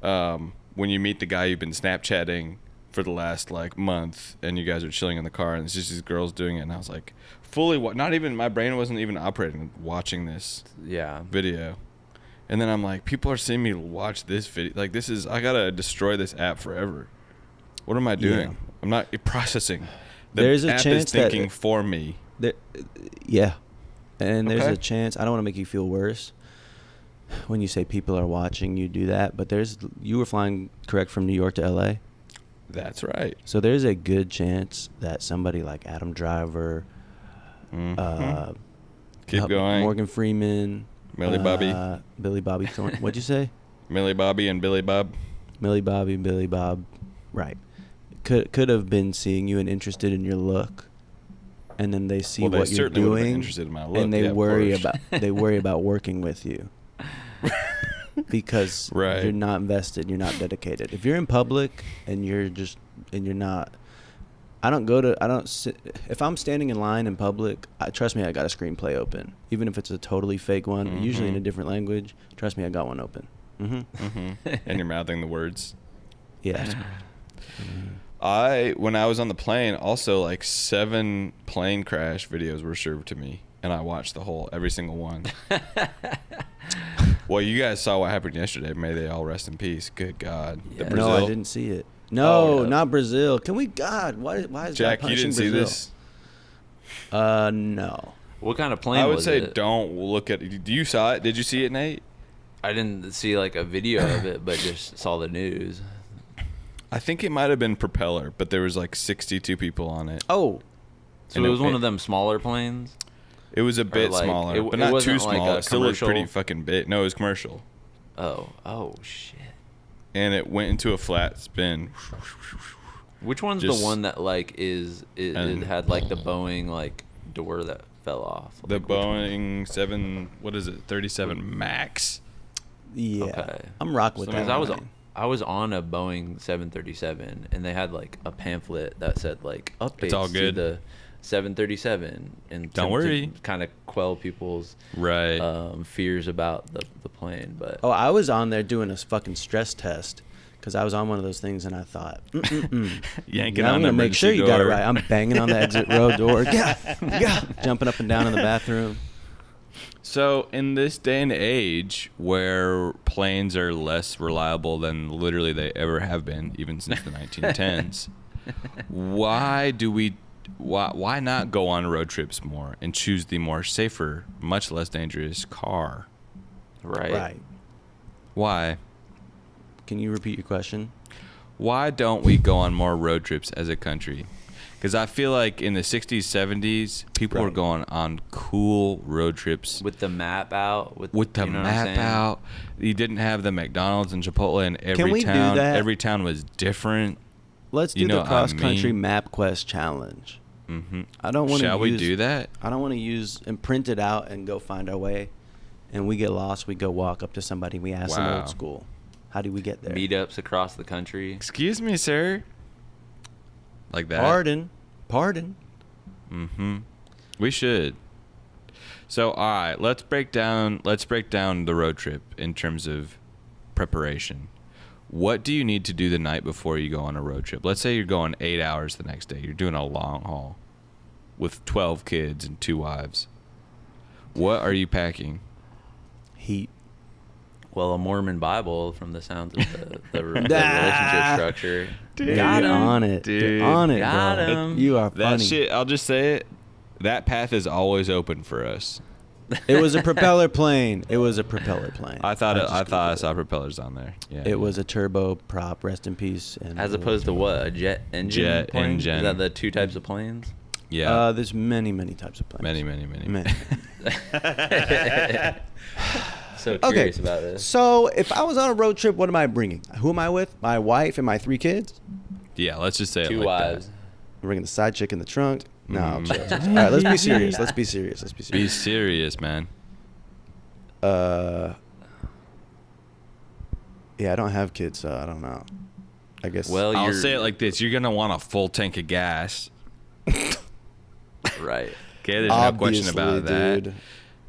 [SPEAKER 1] when you meet the guy you've been Snapchatting for the last like month, and you guys are chilling in the car, and it's just these girls doing it, and I was like, not even, my brain wasn't even operating watching this
[SPEAKER 2] Yeah.
[SPEAKER 1] video. And then I'm like, people are seeing me watch this video. Like, I gotta destroy this app forever. What am I doing?
[SPEAKER 3] Yeah.
[SPEAKER 1] I'm not processing. The
[SPEAKER 3] There's a
[SPEAKER 1] app
[SPEAKER 3] chance
[SPEAKER 1] is thinking for me.
[SPEAKER 3] Yeah, and there's
[SPEAKER 1] Okay.
[SPEAKER 3] a chance. I don't want to make you feel worse when you say people are watching you do that, but you were flying correct from New York to LA,
[SPEAKER 1] That's right.
[SPEAKER 3] so there's a good chance that somebody like Adam Driver,
[SPEAKER 1] Mhm. Keep going.
[SPEAKER 3] Morgan Freeman,
[SPEAKER 1] Millie Bobby.
[SPEAKER 3] Billy Bobby Thornton. What'd you say?
[SPEAKER 1] Millie Bobby and Billy Bob.
[SPEAKER 3] Millie Bobby, Billy Bob, right? Could have been seeing you and interested in your look, and then they see
[SPEAKER 1] Well, they
[SPEAKER 3] what you're
[SPEAKER 1] certainly would have been
[SPEAKER 3] doing,
[SPEAKER 1] interested in my look,
[SPEAKER 3] and they
[SPEAKER 1] yeah, of
[SPEAKER 3] worry
[SPEAKER 1] course.
[SPEAKER 3] about working with you because
[SPEAKER 1] Right.
[SPEAKER 3] you're not invested, you're not dedicated. If you're in public and you're not. If I'm standing in line in public, trust me, I got a screenplay open. Even if it's a totally fake one, usually in a different language, trust me, I got one open.
[SPEAKER 1] And you're mouthing the words.
[SPEAKER 3] Yeah.
[SPEAKER 1] When I was on the plane, also like 7 plane crash videos were served to me, and I watched every single one. Well, you guys saw what happened yesterday. May they all rest in peace. Good God.
[SPEAKER 2] Yeah.
[SPEAKER 1] The
[SPEAKER 3] No,
[SPEAKER 1] Brazil.
[SPEAKER 3] I didn't see it. No,
[SPEAKER 2] yeah.
[SPEAKER 3] not Brazil. Can we? God, why is
[SPEAKER 1] Jack,
[SPEAKER 3] God
[SPEAKER 1] you
[SPEAKER 3] punishing
[SPEAKER 1] didn't see
[SPEAKER 3] Brazil?
[SPEAKER 1] this?
[SPEAKER 3] No.
[SPEAKER 2] What kind of plane
[SPEAKER 1] I would
[SPEAKER 2] was
[SPEAKER 1] say
[SPEAKER 2] it?
[SPEAKER 1] don't look at it. You saw it? Did you see it, Nate?
[SPEAKER 2] I didn't see like a video of it, but just saw the news.
[SPEAKER 1] I think it might have been propeller, but there was like 62 people on it.
[SPEAKER 3] Oh,
[SPEAKER 2] So
[SPEAKER 1] And
[SPEAKER 2] it was one of them smaller planes?
[SPEAKER 1] It was a bit
[SPEAKER 2] like,
[SPEAKER 1] smaller,
[SPEAKER 2] it-
[SPEAKER 1] but
[SPEAKER 2] it
[SPEAKER 1] not too
[SPEAKER 2] wasn't like
[SPEAKER 1] small.
[SPEAKER 2] a
[SPEAKER 1] It still looked pretty
[SPEAKER 2] commercial?
[SPEAKER 1] fucking big. No, it was commercial.
[SPEAKER 2] Oh shit.
[SPEAKER 1] And it went into a flat spin.
[SPEAKER 2] Which one's
[SPEAKER 1] Just-
[SPEAKER 2] the one that like it
[SPEAKER 1] And-
[SPEAKER 2] had like the Boeing like door that fell off.
[SPEAKER 1] The
[SPEAKER 2] Like, which one?
[SPEAKER 1] Boeing 37 Max.
[SPEAKER 3] Yeah,
[SPEAKER 2] Okay.
[SPEAKER 3] I'm rocking with
[SPEAKER 2] Because
[SPEAKER 3] that.
[SPEAKER 2] I was on a Boeing 737, and they had like a pamphlet that said like updates
[SPEAKER 1] all good.
[SPEAKER 2] to the 737, and
[SPEAKER 1] Don't worry.
[SPEAKER 2] kind of quell people's
[SPEAKER 1] Right.
[SPEAKER 2] fears about the plane. But
[SPEAKER 3] Oh, I was on there doing a fucking stress test because I was on one of those things, and I thought,
[SPEAKER 1] Yanking
[SPEAKER 3] yeah, I'm
[SPEAKER 1] on
[SPEAKER 3] gonna
[SPEAKER 1] the
[SPEAKER 3] make sure
[SPEAKER 1] emergency
[SPEAKER 3] you got it
[SPEAKER 1] door.
[SPEAKER 3] right. I'm banging on the exit row door, yeah, jumping up and down in the bathroom.
[SPEAKER 1] So, in this day and age where planes are less reliable than literally they ever have been, even since the 1910s, why not go on road trips more and choose the more safer, much less dangerous car?
[SPEAKER 3] Right.
[SPEAKER 1] Why?
[SPEAKER 3] Can you repeat your question?
[SPEAKER 1] Why don't we go on more road trips as a country? Because I feel like in the 60s, 70s, people were
[SPEAKER 3] Right.
[SPEAKER 1] going on cool road trips
[SPEAKER 2] with the map out,
[SPEAKER 1] with the
[SPEAKER 2] you know what I'm
[SPEAKER 1] map
[SPEAKER 2] saying?
[SPEAKER 1] out. You didn't have the McDonald's and Chipotle in every
[SPEAKER 3] we do
[SPEAKER 1] town.
[SPEAKER 3] that?
[SPEAKER 1] Every town was different.
[SPEAKER 3] Let's do
[SPEAKER 1] You know
[SPEAKER 3] the
[SPEAKER 1] what I
[SPEAKER 3] cross country
[SPEAKER 1] mean?
[SPEAKER 3] map quest challenge.
[SPEAKER 1] Hmm.
[SPEAKER 3] I don't want to.
[SPEAKER 1] Shall we do that?
[SPEAKER 3] I don't want to use and print it out and go find our way. And we get lost. We go walk up to somebody. We ask them
[SPEAKER 1] Wow.
[SPEAKER 3] old school. How do we get there?
[SPEAKER 2] Meetups across the country.
[SPEAKER 1] Excuse me, sir. Like that.
[SPEAKER 3] Pardon.
[SPEAKER 1] Mm-hmm. We should. So, all right, let's break down the road trip in terms of preparation. What do you need to do the night before you go on a road trip? Let's say you're going 8 hours the next day. You're doing a long haul with 12 kids and 2 wives. What are you packing?
[SPEAKER 3] Heat.
[SPEAKER 2] Well, a Mormon Bible from the sounds of the relationship structure.
[SPEAKER 1] Dude.
[SPEAKER 2] Got
[SPEAKER 3] You're
[SPEAKER 2] him.
[SPEAKER 3] on it.
[SPEAKER 1] Dude.
[SPEAKER 3] You're on it,
[SPEAKER 2] Got
[SPEAKER 3] bro.
[SPEAKER 2] him.
[SPEAKER 3] You are
[SPEAKER 1] That
[SPEAKER 3] funny.
[SPEAKER 1] shit, I'll just say it. That path is always open for us.
[SPEAKER 3] It was a propeller plane. I
[SPEAKER 1] I thought
[SPEAKER 3] just
[SPEAKER 1] I
[SPEAKER 3] Googled
[SPEAKER 1] saw propellers on there. Yeah.
[SPEAKER 3] it. It was a turbo prop. Rest in peace. And
[SPEAKER 2] As opposed to what? A jet engine?
[SPEAKER 1] Jet
[SPEAKER 2] plane?
[SPEAKER 1] engine.
[SPEAKER 2] Is that the two types of planes?
[SPEAKER 1] Yeah.
[SPEAKER 3] There's many types of planes.
[SPEAKER 1] Many.
[SPEAKER 2] So curious about this.
[SPEAKER 3] So if I was on a road trip, what am I bringing? Who am I with? My wife and my 3 kids.
[SPEAKER 1] Yeah, let's just say it
[SPEAKER 2] Two
[SPEAKER 1] like
[SPEAKER 2] wives.
[SPEAKER 3] I'm bringing the side chick in the trunk. No, I'm
[SPEAKER 1] Mm.
[SPEAKER 3] joking. All right, let's be serious. Let's be serious.
[SPEAKER 1] that. Be serious, man.
[SPEAKER 3] Yeah, I don't have kids, so I don't know. I guess.
[SPEAKER 2] Well,
[SPEAKER 1] I'll
[SPEAKER 2] you're
[SPEAKER 1] say it like this: you're gonna want a full tank of gas.
[SPEAKER 2] right.
[SPEAKER 1] Okay, there's no question
[SPEAKER 3] obviously,
[SPEAKER 1] about that.
[SPEAKER 3] dude.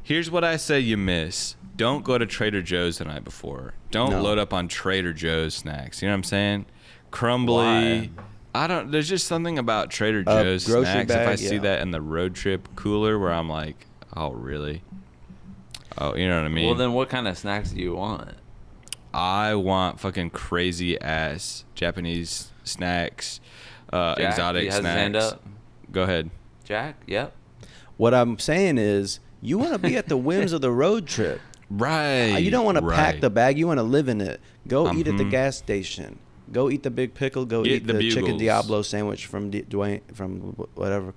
[SPEAKER 1] Here's what I say you miss: don't go to Trader Joe's the night before. Don't
[SPEAKER 3] No.
[SPEAKER 1] load up on Trader Joe's snacks. You know what I'm saying? Crumbly.
[SPEAKER 2] Why?
[SPEAKER 1] I don't. There's just something about Trader Joe's
[SPEAKER 3] grocery
[SPEAKER 1] snacks. If I
[SPEAKER 3] bag,
[SPEAKER 1] see
[SPEAKER 3] yeah.
[SPEAKER 1] that in the road trip cooler, where I'm like, oh really? Oh, you know what I mean?
[SPEAKER 2] Well, then what kind of snacks do you want?
[SPEAKER 1] I want fucking crazy ass Japanese snacks,
[SPEAKER 2] Jack,
[SPEAKER 1] exotic
[SPEAKER 2] he has his hand
[SPEAKER 1] snacks.
[SPEAKER 2] up.
[SPEAKER 1] Go ahead.
[SPEAKER 2] Jack? Yep.
[SPEAKER 3] What I'm saying is, you want to be at the whims of the road trip.
[SPEAKER 1] Right.
[SPEAKER 3] You don't want to pack
[SPEAKER 1] right.
[SPEAKER 3] the bag. You want to live in it. Go eat at the
[SPEAKER 1] Mhm.
[SPEAKER 3] gas station. Go eat the Big Pickle. Go
[SPEAKER 1] Get
[SPEAKER 3] eat
[SPEAKER 1] the
[SPEAKER 3] the chicken
[SPEAKER 1] Bugles.
[SPEAKER 3] Diablo sandwich from Dwayne, from whatever.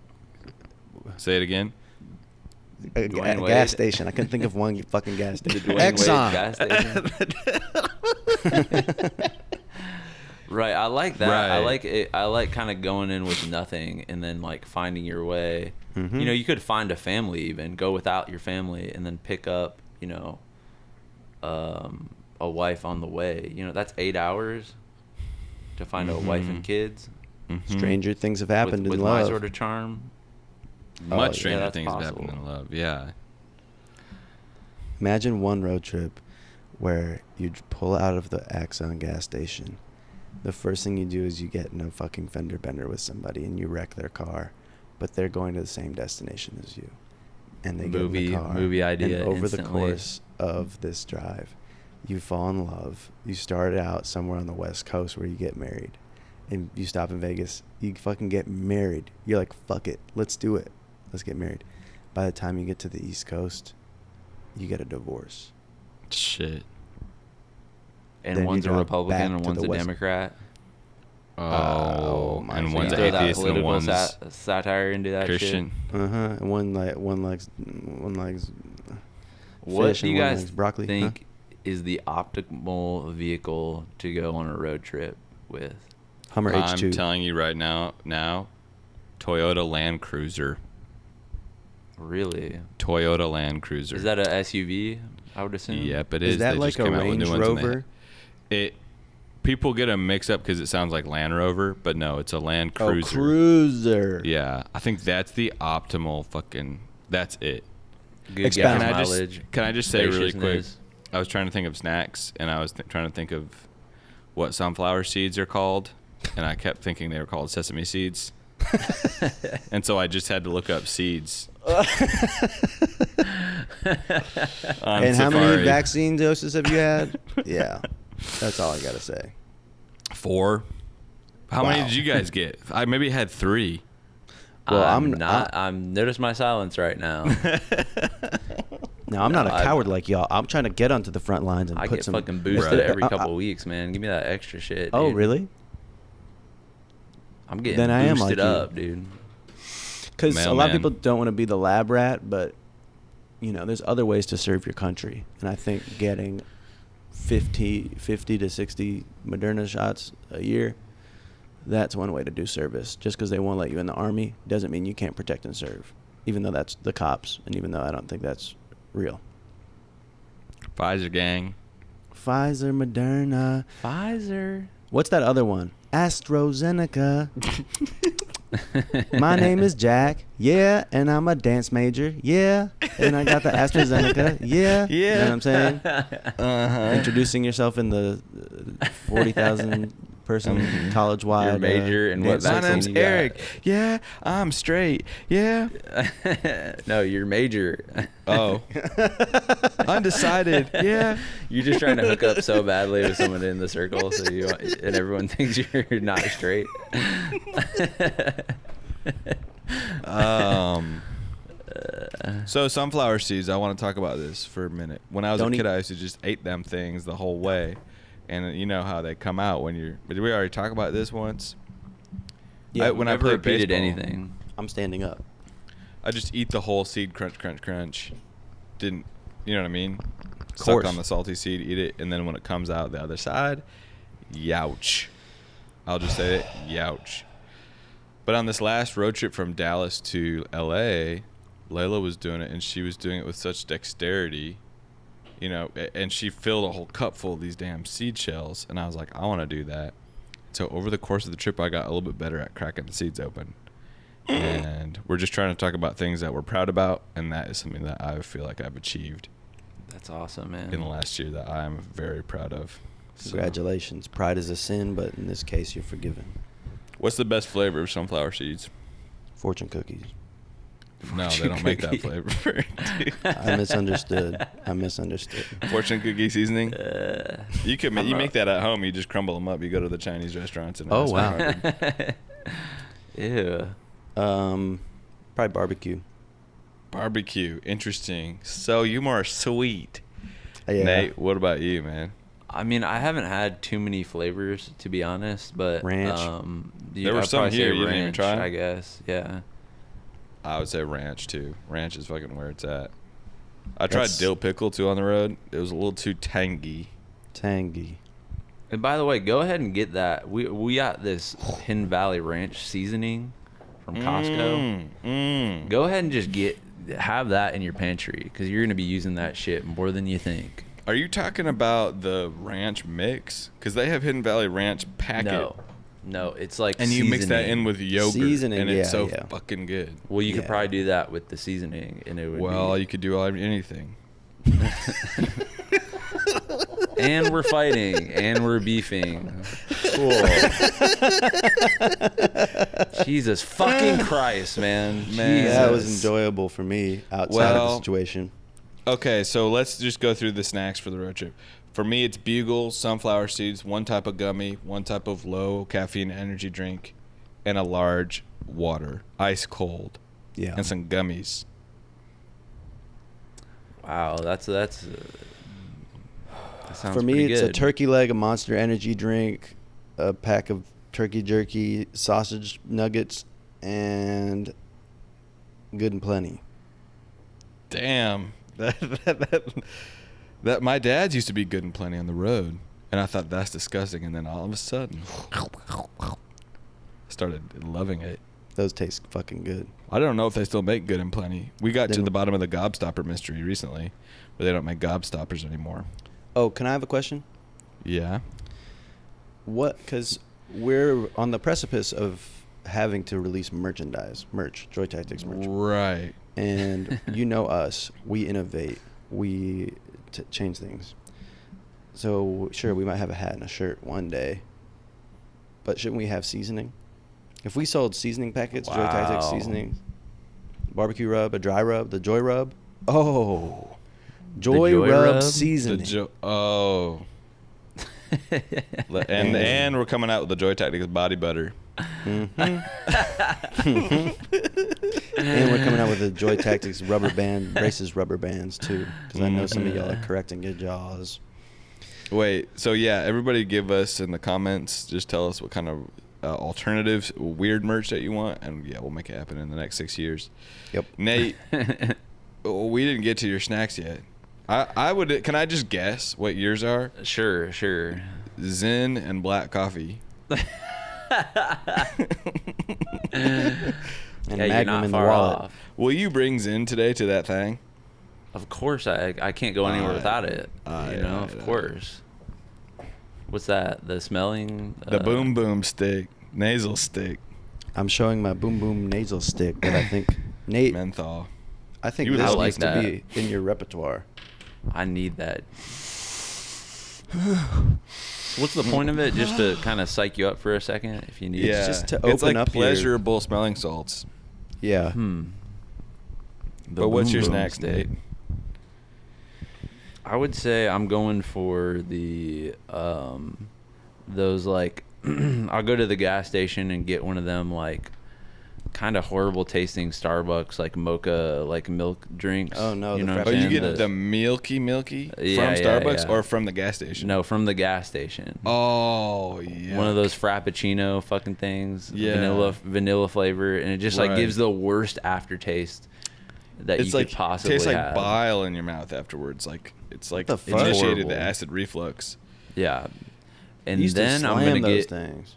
[SPEAKER 1] Say it again.
[SPEAKER 3] A
[SPEAKER 2] Dwayne Wade.
[SPEAKER 3] gas station. I couldn't think of one fucking gas
[SPEAKER 2] The
[SPEAKER 3] station.
[SPEAKER 2] Dwayne Wade
[SPEAKER 3] Exxon.
[SPEAKER 2] gas station. Right. I like that. I
[SPEAKER 1] Right.
[SPEAKER 2] like it. I like kind of going in with nothing and then like finding your way.
[SPEAKER 3] Mhm.
[SPEAKER 2] You know, you could find a family, even go without your family, and then pick up, you know, a wife on the way. You know, that's 8 hours to find a wife and kids
[SPEAKER 1] Mhm.
[SPEAKER 3] Stranger things have happened
[SPEAKER 2] with
[SPEAKER 3] in
[SPEAKER 2] my
[SPEAKER 3] love.
[SPEAKER 2] sort of charm.
[SPEAKER 1] Much
[SPEAKER 3] Oh, yeah,
[SPEAKER 1] stranger
[SPEAKER 2] that's
[SPEAKER 1] things have happened
[SPEAKER 2] possible.
[SPEAKER 1] in love. Yeah.
[SPEAKER 3] Imagine one road trip where you pull out of the Exxon gas station. The first thing you do is you get in a fucking fender bender with somebody and you wreck their car, but they're going to the same destination as you. And they get in the car.
[SPEAKER 2] Movie idea
[SPEAKER 3] And over
[SPEAKER 2] instantly.
[SPEAKER 3] the course of this drive, you fall in love. You start out somewhere on the West Coast where you get married. And you stop in Vegas. You fucking get married. You're like, fuck it. Let's do it. Let's get married. By the time you get to the East Coast, you get a divorce.
[SPEAKER 1] Shit.
[SPEAKER 2] And
[SPEAKER 3] Then you
[SPEAKER 2] one's a
[SPEAKER 3] drive
[SPEAKER 2] Republican
[SPEAKER 3] back
[SPEAKER 2] and
[SPEAKER 3] to
[SPEAKER 2] one's
[SPEAKER 3] the
[SPEAKER 2] a
[SPEAKER 3] West.
[SPEAKER 2] Democrat.
[SPEAKER 1] Oh,
[SPEAKER 3] my
[SPEAKER 1] and
[SPEAKER 3] God.
[SPEAKER 1] one's
[SPEAKER 2] You
[SPEAKER 1] an
[SPEAKER 2] throw that
[SPEAKER 1] atheist and
[SPEAKER 2] political
[SPEAKER 1] one's
[SPEAKER 2] satire into that
[SPEAKER 1] Christian.
[SPEAKER 2] shit.
[SPEAKER 3] And one likes
[SPEAKER 2] What
[SPEAKER 3] fish
[SPEAKER 2] do
[SPEAKER 3] and
[SPEAKER 2] you
[SPEAKER 3] one
[SPEAKER 2] guys
[SPEAKER 3] likes broccoli.
[SPEAKER 2] think is the optimal vehicle to go on a road trip with?
[SPEAKER 3] Hummer
[SPEAKER 1] I'm
[SPEAKER 3] H2.
[SPEAKER 1] telling you right now, Toyota Land Cruiser.
[SPEAKER 2] Really?
[SPEAKER 1] Toyota Land Cruiser.
[SPEAKER 2] Is that a SUV? I would assume.
[SPEAKER 1] Yep, it is.
[SPEAKER 3] Is that
[SPEAKER 1] They
[SPEAKER 3] like
[SPEAKER 1] just
[SPEAKER 3] a
[SPEAKER 1] came out with
[SPEAKER 3] Range
[SPEAKER 1] new ones and they-
[SPEAKER 3] Rover?
[SPEAKER 1] People get them mixed up because it sounds like Land Rover, but no, it's a Land Cruiser.
[SPEAKER 3] Oh, Cruiser.
[SPEAKER 1] Yeah, I think that's the optimal fucking. That's it.
[SPEAKER 2] Good
[SPEAKER 3] Expound.
[SPEAKER 2] gas
[SPEAKER 1] Can I just
[SPEAKER 2] mileage.
[SPEAKER 1] can I just say really quick?
[SPEAKER 2] spaciousness.
[SPEAKER 1] I was trying to think of snacks, and I was trying to think of what sunflower seeds are called, and I kept thinking they were called sesame seeds, and so I just had to look up seeds. On
[SPEAKER 3] And how many
[SPEAKER 1] Safari.
[SPEAKER 3] vaccine doses have you had? Yeah, that's all I gotta say.
[SPEAKER 1] 4. How many
[SPEAKER 3] Wow.
[SPEAKER 1] did you guys get? I maybe had 3.
[SPEAKER 3] Well,
[SPEAKER 2] I'm notice my silence right now.
[SPEAKER 3] No, I'm not
[SPEAKER 2] No,
[SPEAKER 3] a coward like y'all. I'm trying to get onto the front lines and
[SPEAKER 2] I
[SPEAKER 3] put
[SPEAKER 2] get
[SPEAKER 3] some.
[SPEAKER 2] fucking boosted
[SPEAKER 1] Right.
[SPEAKER 2] every couple weeks, man. Give me that extra shit.
[SPEAKER 3] Oh,
[SPEAKER 2] dude.
[SPEAKER 3] really?
[SPEAKER 2] I'm getting
[SPEAKER 3] Then I am
[SPEAKER 2] boosted
[SPEAKER 3] like you.
[SPEAKER 2] up, dude.
[SPEAKER 3] Because a lot of
[SPEAKER 1] Mailman.
[SPEAKER 3] people don't want to be the lab rat, but there's other ways to serve your country, and I think getting 50 to 60 Moderna shots a year, that's one way to do service. Just because they won't let you in the Army doesn't mean you can't protect and serve, even though that's the cops, and even though I don't think that's real.
[SPEAKER 1] Pfizer gang.
[SPEAKER 3] Pfizer, Moderna.
[SPEAKER 2] Pfizer.
[SPEAKER 3] What's that other one? AstraZeneca. My name is Jack. Yeah, and I'm a dance major. Yeah, and I got the AstraZeneca. Yeah. You know what I'm saying?
[SPEAKER 1] Uh-huh.
[SPEAKER 3] Introducing yourself in the 40,000 person college-wide.
[SPEAKER 2] Your major and what
[SPEAKER 3] dance
[SPEAKER 1] My
[SPEAKER 2] vaccine
[SPEAKER 1] name's
[SPEAKER 2] you got?
[SPEAKER 1] Eric. Yeah, I'm straight. Yeah.
[SPEAKER 2] No, you're major.
[SPEAKER 1] Oh. Undecided. Yeah.
[SPEAKER 2] You're just trying to hook up so badly with someone in the circle, so and everyone thinks you're not straight.
[SPEAKER 1] So sunflower seeds, I want to talk about this for a minute. When I was
[SPEAKER 3] Don't
[SPEAKER 1] a kid,
[SPEAKER 3] eat-
[SPEAKER 1] I used to just eat them things the whole way. And you know how they come out when you're... Did we already talk about this once?
[SPEAKER 3] Yeah,
[SPEAKER 1] when I
[SPEAKER 2] Never
[SPEAKER 1] played
[SPEAKER 2] repeated
[SPEAKER 1] baseball,
[SPEAKER 2] anything.
[SPEAKER 3] I'm standing up.
[SPEAKER 1] I just eat the whole seed, crunch, crunch, crunch. Didn't... You know what I mean? Suck
[SPEAKER 3] Course.
[SPEAKER 1] on the salty seed, eat it, and then when it comes out the other side, youch. I'll just say it, youch. But on this last road trip from Dallas to L.A., Layla was doing it, and she was doing it with such dexterity, and she filled a whole cup full of these damn seed shells, and I was like, I want to do that. So over the course of the trip, I got a little bit better at cracking the seeds open. And we're just trying to talk about things that we're proud about, and that is something that I feel like I've achieved
[SPEAKER 2] That's awesome, man.
[SPEAKER 1] in the last year that I am very proud of. So,
[SPEAKER 3] Congratulations. Pride is a sin, but in this case, you're forgiven.
[SPEAKER 1] what's the best flavor of sunflower seeds?
[SPEAKER 3] Fortune cookies.
[SPEAKER 1] No, they don't make that flavor.
[SPEAKER 3] I misunderstood.
[SPEAKER 1] Fortune cookie seasoning. You could
[SPEAKER 2] I'm
[SPEAKER 1] you
[SPEAKER 2] not-
[SPEAKER 1] make that at home. You just crumble them up. You go to the Chinese restaurants and
[SPEAKER 3] Oh,
[SPEAKER 1] ask
[SPEAKER 3] wow.
[SPEAKER 1] for it.
[SPEAKER 2] Ew.
[SPEAKER 3] Probably barbecue.
[SPEAKER 1] Barbecue, interesting. So you more sweet.
[SPEAKER 3] Yeah.
[SPEAKER 1] Nate, what about you, man?
[SPEAKER 2] I mean, I haven't had too many flavors, to be honest, but
[SPEAKER 3] Ranch.
[SPEAKER 1] There were
[SPEAKER 2] I'd
[SPEAKER 1] some
[SPEAKER 2] probably
[SPEAKER 1] here
[SPEAKER 2] say
[SPEAKER 1] you didn't even
[SPEAKER 2] ranch,
[SPEAKER 1] try?
[SPEAKER 2] I guess. Yeah.
[SPEAKER 1] I would say ranch too. Ranch is fucking where it's at. I tried
[SPEAKER 3] That's-
[SPEAKER 1] dill pickle too on the road. It was a little too tangy.
[SPEAKER 3] Tangy.
[SPEAKER 2] And by the way, go ahead and get that. We got this Hidden Valley Ranch seasoning from Costco. Go ahead and just have that in your pantry because you're gonna be using that shit more than you think.
[SPEAKER 1] Are you talking about the ranch mix? Because they have Hidden Valley Ranch packet.
[SPEAKER 2] No, it's like
[SPEAKER 1] And you mix that
[SPEAKER 2] seasoning.
[SPEAKER 1] in with yogurt.
[SPEAKER 3] Seasoning,
[SPEAKER 1] and it's
[SPEAKER 3] yeah,
[SPEAKER 1] so
[SPEAKER 3] yeah.
[SPEAKER 1] fucking good.
[SPEAKER 2] Well, you could
[SPEAKER 3] Yeah.
[SPEAKER 2] probably do that with the seasoning, and it would.
[SPEAKER 1] Well,
[SPEAKER 2] be...
[SPEAKER 1] you could do anything.
[SPEAKER 2] And we're fighting, and we're beefing. Cool. Jesus fucking Christ, man.
[SPEAKER 1] Man.
[SPEAKER 3] That was
[SPEAKER 2] Jesus.
[SPEAKER 3] enjoyable for me outside of
[SPEAKER 1] Well-
[SPEAKER 3] the situation.
[SPEAKER 1] Okay, so let's just go through the snacks for the road trip. For me, it's bugles, sunflower seeds, one type of gummy, one type of low caffeine energy drink, and a large water, ice cold,
[SPEAKER 3] Yeah.
[SPEAKER 1] and some gummies.
[SPEAKER 2] Wow, that sounds
[SPEAKER 3] For me,
[SPEAKER 2] pretty
[SPEAKER 3] it's
[SPEAKER 2] good.
[SPEAKER 3] a turkey leg, a Monster Energy drink, a pack of turkey jerky, sausage nuggets, and Good and Plenty.
[SPEAKER 1] Damn. That my dad's used to be good and plenty on the road, and I thought that's disgusting, and then all of a sudden, started loving it.
[SPEAKER 3] Those taste fucking good.
[SPEAKER 1] I don't know if they still make Good and Plenty. We got to
[SPEAKER 3] Then-
[SPEAKER 1] the bottom of the Gobstopper mystery recently, where they don't make Gobstoppers anymore.
[SPEAKER 3] Oh, can I have a question?
[SPEAKER 1] Yeah.
[SPEAKER 3] What? Because we're on the precipice of having to release merch, Joy Tactics merch.
[SPEAKER 1] Right.
[SPEAKER 3] And you know us, we innovate, we change things. So sure, we might have a hat and a shirt one day, but shouldn't we have seasoning? If we sold seasoning packets, Joy Tactics
[SPEAKER 2] Wow.
[SPEAKER 3] seasoning, barbecue rub, a dry rub, the Joy Rub. Oh, Joy
[SPEAKER 2] Joy
[SPEAKER 3] Rub
[SPEAKER 2] Rub?
[SPEAKER 3] seasoning.
[SPEAKER 1] And we're coming out with the Joy Tactics body butter.
[SPEAKER 3] And we're coming out with the Joy Tactics rubber band, braces rubber bands too, because I know some of y'all are correcting your jaws.
[SPEAKER 1] Wait, so yeah, everybody give us in the comments, just tell us what kind of alternatives, weird merch that you want, and yeah, we'll make it happen in the next 6 years.
[SPEAKER 3] Yep.
[SPEAKER 1] Nate, we didn't get to your snacks yet. I would. Can I just guess what yours are?
[SPEAKER 2] Sure.
[SPEAKER 1] Zen and black coffee.
[SPEAKER 3] And
[SPEAKER 2] Yeah, you're
[SPEAKER 3] Magnum
[SPEAKER 2] not
[SPEAKER 3] in the
[SPEAKER 2] far
[SPEAKER 3] wallet.
[SPEAKER 2] off.
[SPEAKER 1] Will you bring Zen today to that thing?
[SPEAKER 2] Of course, I can't go anywhere without it. Of course. What's that? The smelling?
[SPEAKER 1] The boom boom stick, nasal stick,
[SPEAKER 3] I'm showing my boom boom nasal stick, but I think Nate,
[SPEAKER 1] menthol.
[SPEAKER 3] I think
[SPEAKER 1] You would
[SPEAKER 3] this
[SPEAKER 1] like
[SPEAKER 3] needs
[SPEAKER 2] that.
[SPEAKER 3] to be in your repertoire.
[SPEAKER 2] I need that. What's the point of it? Just to kind of psych you up for a second, if you need.
[SPEAKER 1] Yeah,
[SPEAKER 3] just to
[SPEAKER 1] it's
[SPEAKER 3] open
[SPEAKER 1] like
[SPEAKER 3] up your-
[SPEAKER 1] pleasurable smelling salts.
[SPEAKER 3] Yeah.
[SPEAKER 2] The
[SPEAKER 1] But what's
[SPEAKER 2] boom
[SPEAKER 1] your
[SPEAKER 2] boom
[SPEAKER 1] snacks,
[SPEAKER 2] stick.
[SPEAKER 1] Nate?
[SPEAKER 2] I would say I'm going for the those like I'll go to the gas station and get one of them like kind of horrible tasting Starbucks like mocha like milk drinks.
[SPEAKER 3] Oh, no,
[SPEAKER 2] you
[SPEAKER 3] the
[SPEAKER 2] know what
[SPEAKER 1] Oh,
[SPEAKER 2] I'm
[SPEAKER 1] you
[SPEAKER 2] saying?
[SPEAKER 1] get the milky
[SPEAKER 2] Yeah,
[SPEAKER 1] from
[SPEAKER 2] yeah,
[SPEAKER 1] Starbucks
[SPEAKER 2] yeah.
[SPEAKER 1] or from the gas station?
[SPEAKER 2] No, from the gas station.
[SPEAKER 1] Oh, yeah.
[SPEAKER 2] One of those frappuccino fucking things,
[SPEAKER 1] Yeah.
[SPEAKER 2] vanilla flavor, and it just like
[SPEAKER 1] Right.
[SPEAKER 2] gives the worst aftertaste that
[SPEAKER 1] It's
[SPEAKER 2] you
[SPEAKER 1] like
[SPEAKER 2] could possibly
[SPEAKER 1] tastes like
[SPEAKER 2] have.
[SPEAKER 1] bile in your mouth afterwards. Like it's like
[SPEAKER 3] What the fuck?
[SPEAKER 1] initiated
[SPEAKER 2] Horrible.
[SPEAKER 1] the acid reflux.
[SPEAKER 2] Yeah, and
[SPEAKER 3] Used
[SPEAKER 2] then
[SPEAKER 3] to
[SPEAKER 2] I'm
[SPEAKER 3] slam
[SPEAKER 2] gonna
[SPEAKER 3] those
[SPEAKER 2] get
[SPEAKER 3] things.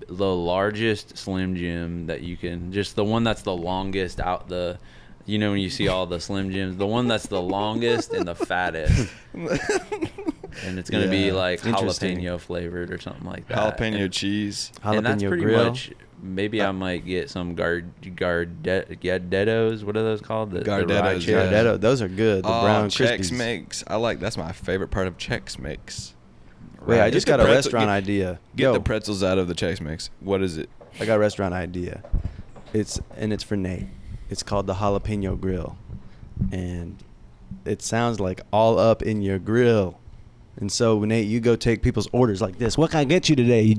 [SPEAKER 2] the largest Slim Jim that you can, just the one that's the longest out the. You know when you see all the Slim Jims, the one that's the longest and the fattest, and it's gonna be
[SPEAKER 3] Yeah,
[SPEAKER 2] like
[SPEAKER 3] interesting.
[SPEAKER 2] jalapeno flavored or something like that.
[SPEAKER 1] Jalapeno
[SPEAKER 2] and,
[SPEAKER 1] cheese.
[SPEAKER 2] and that's
[SPEAKER 3] Jalapeno
[SPEAKER 2] pretty
[SPEAKER 3] grill.
[SPEAKER 2] much. Maybe I might get some Gardettos. What are those called? The rye
[SPEAKER 1] Gardettos,
[SPEAKER 2] chips.
[SPEAKER 1] yeah.
[SPEAKER 3] Gardetto, those are good. The brown
[SPEAKER 1] Chex
[SPEAKER 3] Krispies.
[SPEAKER 1] Mix. I like. That's my favorite part of Chex Mix.
[SPEAKER 3] Wait, I
[SPEAKER 1] Get
[SPEAKER 3] just
[SPEAKER 1] the
[SPEAKER 3] got a
[SPEAKER 1] pretzel-
[SPEAKER 3] restaurant
[SPEAKER 1] get-
[SPEAKER 3] idea.
[SPEAKER 1] Get
[SPEAKER 3] Yo,
[SPEAKER 1] the pretzels out of the Chex Mix. What is it?
[SPEAKER 3] I got a restaurant idea. It's for Nate. It's called the Jalapeno Grill, and it sounds like all up in your grill. And so Nate, you go take people's orders like this. What can I get you today?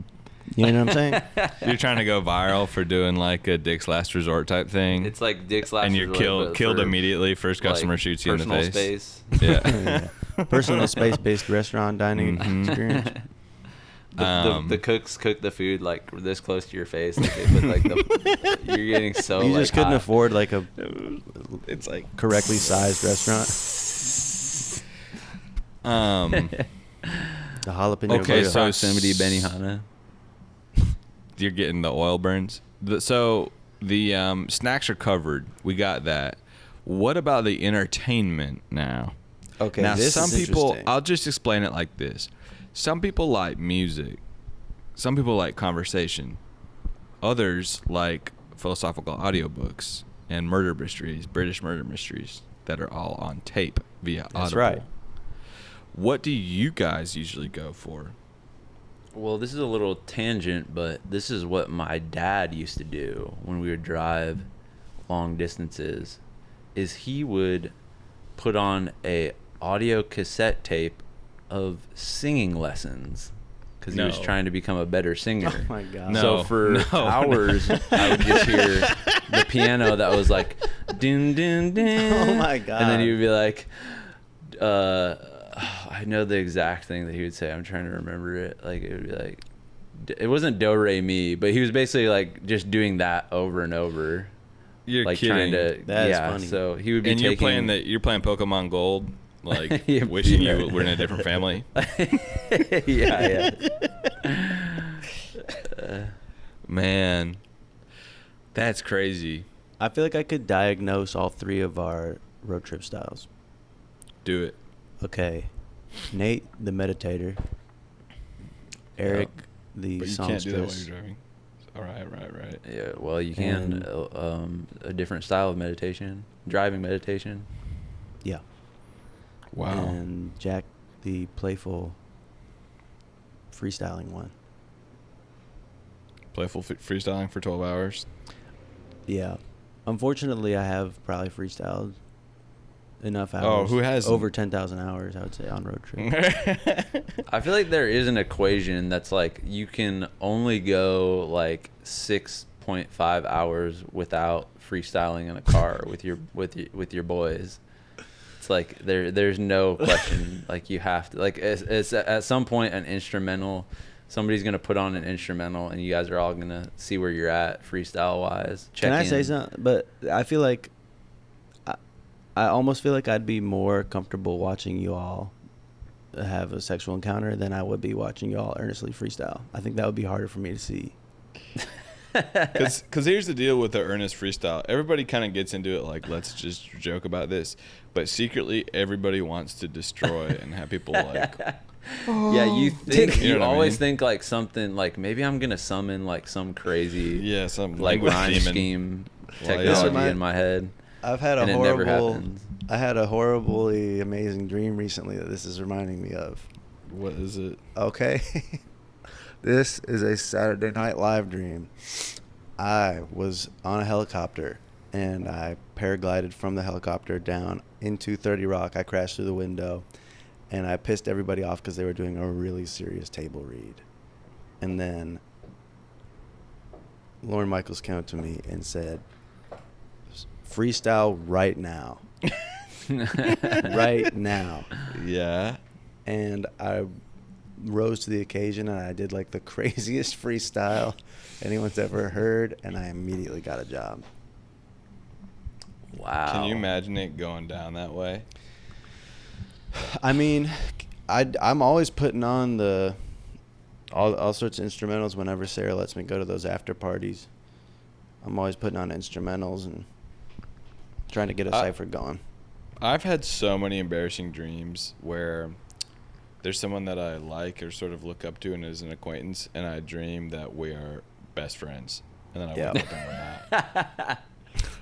[SPEAKER 3] You know what I'm saying?
[SPEAKER 1] You're trying to go viral for doing like a Dick's Last Resort type thing.
[SPEAKER 2] It's like Dick's Last
[SPEAKER 1] and you're
[SPEAKER 2] Resort, but
[SPEAKER 1] killed
[SPEAKER 2] for,
[SPEAKER 1] immediately. First customer
[SPEAKER 2] like,
[SPEAKER 1] shoots you in the
[SPEAKER 2] personal
[SPEAKER 1] face.
[SPEAKER 2] space.
[SPEAKER 1] Yeah.
[SPEAKER 3] Personal space-based restaurant dining
[SPEAKER 1] Mhm.
[SPEAKER 3] experience.
[SPEAKER 2] The cooks cook the food like this close to your face. Like they put like the, you're getting so.
[SPEAKER 3] You
[SPEAKER 2] like,
[SPEAKER 3] just couldn't
[SPEAKER 2] hot.
[SPEAKER 3] afford like a
[SPEAKER 1] It's like
[SPEAKER 3] correctly sized restaurant. The jalapeno
[SPEAKER 1] Okay,
[SPEAKER 3] grill.
[SPEAKER 1] so
[SPEAKER 2] Proximity Benihana.
[SPEAKER 1] you're getting the oil burns. So the snacks are covered. We got that. What about the entertainment now?
[SPEAKER 3] Okay,
[SPEAKER 1] now
[SPEAKER 3] this
[SPEAKER 1] some
[SPEAKER 3] is
[SPEAKER 1] people,
[SPEAKER 3] interesting.
[SPEAKER 1] I'll just explain it like this. Some people like music. Some people like conversation. Others like philosophical audiobooks and murder mysteries, British murder mysteries that are all on tape via Audible.
[SPEAKER 3] That's right.
[SPEAKER 1] What do you guys usually go for?
[SPEAKER 2] Well, this is a little tangent, but this is what my dad used to do when we would drive long distances. Is he would put on a audio cassette tape of singing lessons because he was
[SPEAKER 1] No.
[SPEAKER 2] trying to become a better singer.
[SPEAKER 3] Oh my god.
[SPEAKER 1] No.
[SPEAKER 2] So for hours, I would just hear the piano that was like, dun dun dun.
[SPEAKER 3] Oh my god.
[SPEAKER 2] And then he would be like, I know the exact thing that he would say. I'm trying to remember it. Like it would be like, it wasn't do re mi, but he was basically like just doing that over and over.
[SPEAKER 1] You're
[SPEAKER 2] Like
[SPEAKER 1] kidding.
[SPEAKER 2] trying to,
[SPEAKER 3] That is
[SPEAKER 2] yeah.
[SPEAKER 3] funny.
[SPEAKER 2] So he would be
[SPEAKER 1] And
[SPEAKER 2] taking.
[SPEAKER 1] you're playing Pokemon Gold, like
[SPEAKER 2] Yeah,
[SPEAKER 1] wishing
[SPEAKER 2] yeah.
[SPEAKER 1] you were in a different family.
[SPEAKER 2] yeah.
[SPEAKER 1] Man, That's crazy.
[SPEAKER 3] I feel like I could diagnose all 3 of our road trip styles.
[SPEAKER 1] Do it.
[SPEAKER 3] Okay. Nate, the meditator. Eric, the
[SPEAKER 1] But you can't do that while
[SPEAKER 3] songstress.
[SPEAKER 1] you're driving. All right.
[SPEAKER 2] Yeah, well, you can a different style of meditation, driving meditation.
[SPEAKER 3] Yeah.
[SPEAKER 1] Wow.
[SPEAKER 3] And Jack, the playful freestyling one.
[SPEAKER 1] Playful freestyling for 12 hours.
[SPEAKER 3] Yeah. Unfortunately, I have probably freestyled enough hours.
[SPEAKER 1] Oh, who hasn't?
[SPEAKER 3] Over 10,000 hours, I would say, on road trip.
[SPEAKER 2] I feel like there is an equation that's like you can only go like 6.5 hours without freestyling in a car with your boys. It's like there's no question. Like you have to, like it's at some point an instrumental. Somebody's gonna put on an instrumental, and you guys are all gonna see where you're at freestyle wise.
[SPEAKER 3] Can I say something? But I feel like I almost feel like I'd be more comfortable watching you all have a sexual encounter than I would be watching you all earnestly freestyle. I think that would be harder for me to see.
[SPEAKER 1] Because here's the deal with the earnest freestyle. Everybody kind of gets into it like, let's just joke about this. But secretly, everybody wants to destroy and have people like...
[SPEAKER 2] Yeah, you think
[SPEAKER 1] You know
[SPEAKER 2] you
[SPEAKER 1] what I
[SPEAKER 2] always
[SPEAKER 1] mean?
[SPEAKER 2] think like something like maybe I'm gonna summon like some crazy
[SPEAKER 1] Yeah, some
[SPEAKER 2] like
[SPEAKER 1] language
[SPEAKER 2] rhyme
[SPEAKER 1] demon.
[SPEAKER 2] scheme
[SPEAKER 1] Well,
[SPEAKER 2] technology
[SPEAKER 3] yeah.
[SPEAKER 2] in my head.
[SPEAKER 3] I've had
[SPEAKER 2] And
[SPEAKER 3] a
[SPEAKER 2] it never
[SPEAKER 3] horrible...
[SPEAKER 2] happens.
[SPEAKER 3] I had a horribly amazing dream recently that this is reminding me of.
[SPEAKER 1] What is it?
[SPEAKER 3] Okay. This is a Saturday Night Live dream. I was on a helicopter and I paraglided from the helicopter down into 30 Rock. I crashed through the window and I pissed everybody off because they were doing a really serious table read. And then Lauren Michaels came up to me and said, freestyle right now. Right now.
[SPEAKER 1] Yeah.
[SPEAKER 3] And I rose to the occasion and I did like the craziest freestyle anyone's ever heard, and I immediately got a job.
[SPEAKER 2] Wow.
[SPEAKER 1] Can you imagine it going down that way?
[SPEAKER 3] I mean, I'm always putting on all sorts of instrumentals whenever Sarah lets me go to those after parties. I'm always putting on instrumentals and trying to get a cipher going.
[SPEAKER 1] I've had so many embarrassing dreams where there's someone that I like or sort of look up to and is an acquaintance, and I dream that we are best friends. And then I wake up and we're not.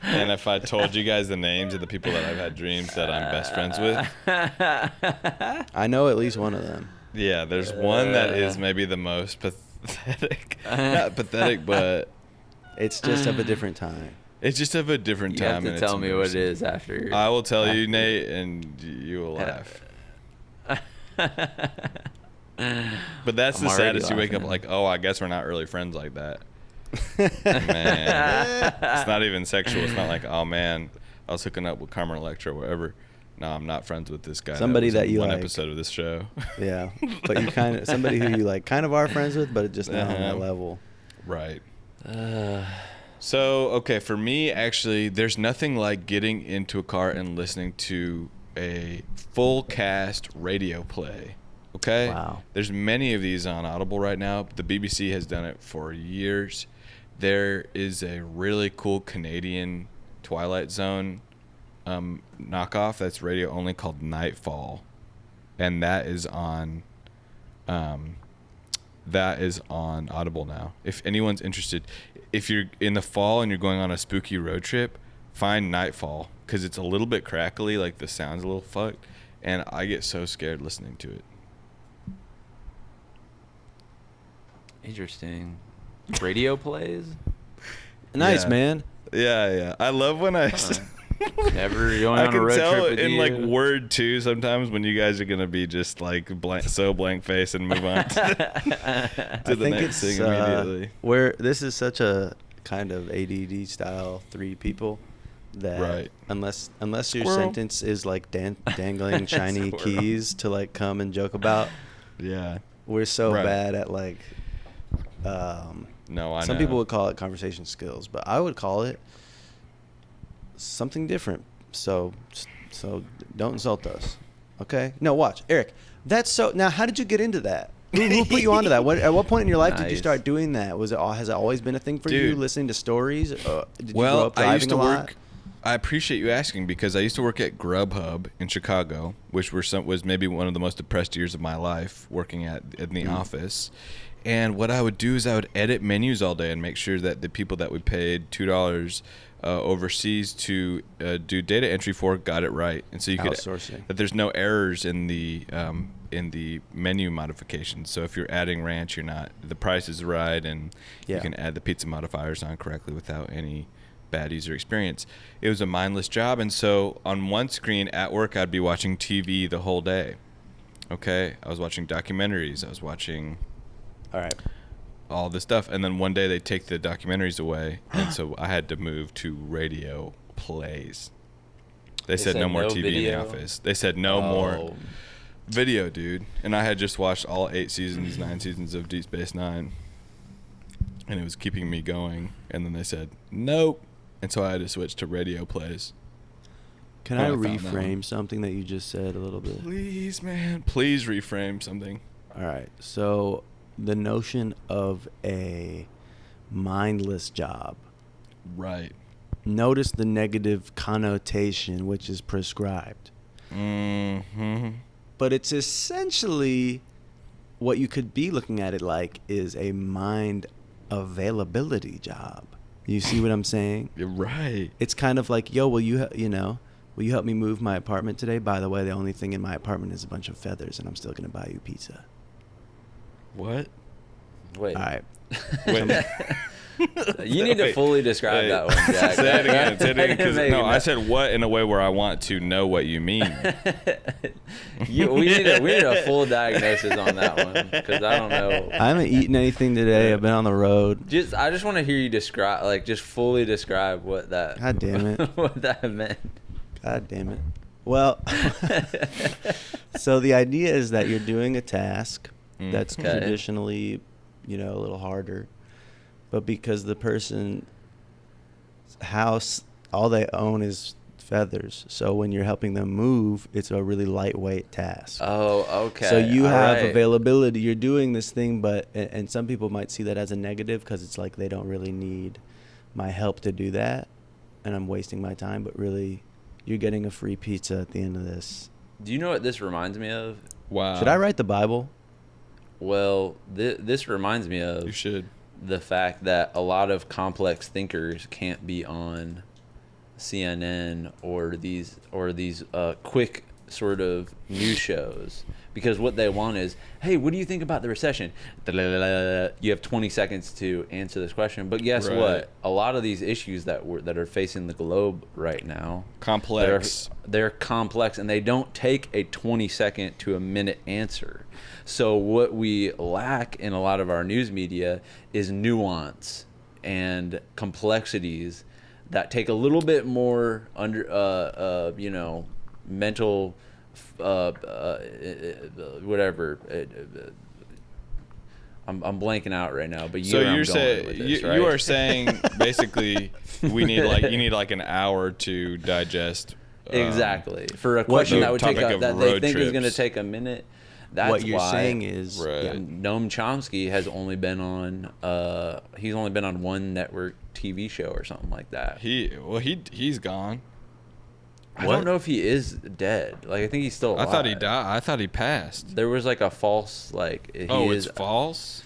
[SPEAKER 1] And if I told you guys the names of the people that I've had dreams that I'm best friends with,
[SPEAKER 3] I know at least one of them.
[SPEAKER 1] yeah, there's one that is maybe the most pathetic. Not pathetic, but
[SPEAKER 3] It's just of a different time.
[SPEAKER 1] it's just of a different
[SPEAKER 2] You
[SPEAKER 1] time.
[SPEAKER 2] have to
[SPEAKER 1] and
[SPEAKER 2] tell
[SPEAKER 1] it's
[SPEAKER 2] me what it
[SPEAKER 1] embarrassing.
[SPEAKER 2] is after.
[SPEAKER 1] I will tell you, Nate, and you will laugh. But that's
[SPEAKER 2] I'm
[SPEAKER 1] the
[SPEAKER 2] already
[SPEAKER 1] saddest. You wake up
[SPEAKER 2] laughing.
[SPEAKER 1] like, oh, I guess we're not really friends like that. Man, it's not even sexual. It's not like, oh man, I was hooking up with Carmen Electra or whatever. No, I'm not friends with this guy.
[SPEAKER 3] Somebody
[SPEAKER 1] was
[SPEAKER 3] that
[SPEAKER 1] in
[SPEAKER 3] you
[SPEAKER 1] one
[SPEAKER 3] like.
[SPEAKER 1] episode of this show.
[SPEAKER 3] Yeah, but you somebody who you like kind of are friends with, but just not on that level.
[SPEAKER 1] Right. So, okay, for me, actually, there's nothing like getting into a car and listening to a full cast radio play. Okay?
[SPEAKER 3] Wow.
[SPEAKER 1] There's many of these on Audible right now. The BBC has done it for years. There is a really cool Canadian Twilight Zone knockoff that's radio only called Nightfall. And that is on Audible now. If anyone's interested, if you're in the fall and you're going on a spooky road trip, find Nightfall, because it's a little bit crackly, like the sound's a little fucked, and I get so scared listening to it.
[SPEAKER 2] Interesting. Radio plays?
[SPEAKER 3] Nice,
[SPEAKER 1] Yeah.
[SPEAKER 3] man.
[SPEAKER 1] Yeah. I love when I
[SPEAKER 2] Never going
[SPEAKER 1] I
[SPEAKER 2] on a
[SPEAKER 1] can
[SPEAKER 2] road
[SPEAKER 1] tell
[SPEAKER 2] trip with
[SPEAKER 1] in
[SPEAKER 2] you.
[SPEAKER 1] like word two sometimes when you guys are gonna be just like blank face and move on to
[SPEAKER 3] I
[SPEAKER 1] the
[SPEAKER 3] think
[SPEAKER 1] next
[SPEAKER 3] it's
[SPEAKER 1] thing immediately.
[SPEAKER 3] where this is such a kind of ADD style 3 people that
[SPEAKER 1] Right.
[SPEAKER 3] unless your
[SPEAKER 1] Squirrel.
[SPEAKER 3] sentence is like dangling shiny
[SPEAKER 2] Squirrel.
[SPEAKER 3] keys to like come and joke about,
[SPEAKER 1] Yeah.
[SPEAKER 3] we're so
[SPEAKER 1] Right.
[SPEAKER 3] bad at like
[SPEAKER 1] No, I know.
[SPEAKER 3] some people would call it conversation skills, but I would call it something different. So don't insult us. Okay? No, watch. Eric, That's so. Now, how did you get into that? Who put you onto that? At what point in your life did you
[SPEAKER 2] Nice.
[SPEAKER 3] start doing that? Has it always been a thing for you,
[SPEAKER 1] Dude.
[SPEAKER 3] listening to stories? Did you grow
[SPEAKER 1] Well,
[SPEAKER 3] up driving
[SPEAKER 1] I used to
[SPEAKER 3] a lot?
[SPEAKER 1] work. I appreciate you asking because I used to work at Grubhub in Chicago, which was maybe one of the most depressed years of my life, working in the office. And what I would do is I would edit menus all day and make sure that the people that we paid $2 overseas to do data entry for got it right, and so you could
[SPEAKER 3] Outsourcing.
[SPEAKER 1] that there's no errors in the menu modifications. So if you're adding ranch, the price is right, and
[SPEAKER 3] Yeah.
[SPEAKER 1] you can add the pizza modifiers on correctly without any bad user experience. It was a mindless job, and so on one screen at work I'd be watching TV the whole day. Okay, I was watching documentaries, I was watching
[SPEAKER 3] All right.
[SPEAKER 1] all this stuff, and then one day they take the documentaries away, and so I had to move to radio plays. They said no more
[SPEAKER 2] no
[SPEAKER 1] TV in
[SPEAKER 2] video?
[SPEAKER 1] the office. They said no more video, dude. And I had just watched all 9 seasons of Deep Space Nine, and it was keeping me going. And then they said nope, and so I had to switch to radio plays.
[SPEAKER 3] Can
[SPEAKER 1] Oh,
[SPEAKER 3] I
[SPEAKER 1] I found that
[SPEAKER 3] reframe something that you just said a little bit?
[SPEAKER 1] Please, man, please reframe something.
[SPEAKER 3] All right. So the notion of a mindless job.
[SPEAKER 1] Right.
[SPEAKER 3] Notice the negative connotation which is prescribed.
[SPEAKER 1] Mm-hmm.
[SPEAKER 3] But it's essentially what you could be looking at it like is a mind availability job. You see what I'm saying?
[SPEAKER 1] You're right.
[SPEAKER 3] It's kind of like, yo, will you help me move my apartment today? By the way, the only thing in my apartment is a bunch of feathers, and I'm still going to buy you pizza.
[SPEAKER 1] What?
[SPEAKER 2] Wait.
[SPEAKER 3] All right.
[SPEAKER 1] Wait.
[SPEAKER 2] You need to fully describe
[SPEAKER 1] Wait.
[SPEAKER 2] that one, Jack.
[SPEAKER 1] Say it again. Say it again. 'Cause,
[SPEAKER 2] Make
[SPEAKER 1] no,
[SPEAKER 2] it
[SPEAKER 1] I said what in a way where I want to know what you mean.
[SPEAKER 2] we need a full diagnosis on that one because I don't know.
[SPEAKER 3] I haven't eaten anything today. I've been on the road.
[SPEAKER 2] I just want to hear you describe, like, just fully describe what that.
[SPEAKER 3] God damn it.
[SPEAKER 2] What that meant.
[SPEAKER 3] God damn it. Well, so the idea is that you're doing a task that's
[SPEAKER 2] Okay.
[SPEAKER 3] traditionally, a little harder, but because the person's house, all they own is feathers. So when you're helping them move, it's a really lightweight task.
[SPEAKER 2] Oh, okay.
[SPEAKER 3] So you
[SPEAKER 2] All
[SPEAKER 3] have
[SPEAKER 2] right.
[SPEAKER 3] availability. You're doing this thing, but and some people might see that as a negative because it's like they don't really need my help to do that, and I'm wasting my time. But really, you're getting a free pizza at the end of this.
[SPEAKER 2] Do you know what this reminds me of?
[SPEAKER 1] Wow.
[SPEAKER 3] Should I write the Bible?
[SPEAKER 2] Well, this reminds me of
[SPEAKER 1] You should.
[SPEAKER 2] the fact that a lot of complex thinkers can't be on CNN or these quick sort of news shows because what they want is, hey, what do you think about the recession? You have 20 seconds to answer this question, but guess
[SPEAKER 1] Right.
[SPEAKER 2] what? A lot of these issues that are facing the globe right now,
[SPEAKER 1] Complex.
[SPEAKER 2] they're complex and they don't take a 20-second to a minute answer. So what we lack in a lot of our news media is nuance and complexities that take a little bit more mental whatever. I'm blanking out right now, but
[SPEAKER 1] So
[SPEAKER 2] you're
[SPEAKER 1] you're saying
[SPEAKER 2] with this, right?
[SPEAKER 1] you are saying basically you need like an hour to digest.
[SPEAKER 2] Exactly for a question
[SPEAKER 1] the
[SPEAKER 2] that would take
[SPEAKER 1] topic of
[SPEAKER 2] that they
[SPEAKER 1] road
[SPEAKER 2] think is going to
[SPEAKER 1] trips.
[SPEAKER 2] take a minute. That's
[SPEAKER 3] what you're
[SPEAKER 2] why
[SPEAKER 3] saying is,
[SPEAKER 1] Right.
[SPEAKER 2] Noam Chomsky has only been on he's only been on one network TV show or something like that.
[SPEAKER 1] He's gone.
[SPEAKER 2] I don't know if he is dead. Like I think he's still alive.
[SPEAKER 1] I thought he died. I thought he passed.
[SPEAKER 2] There was like a false
[SPEAKER 1] It's false.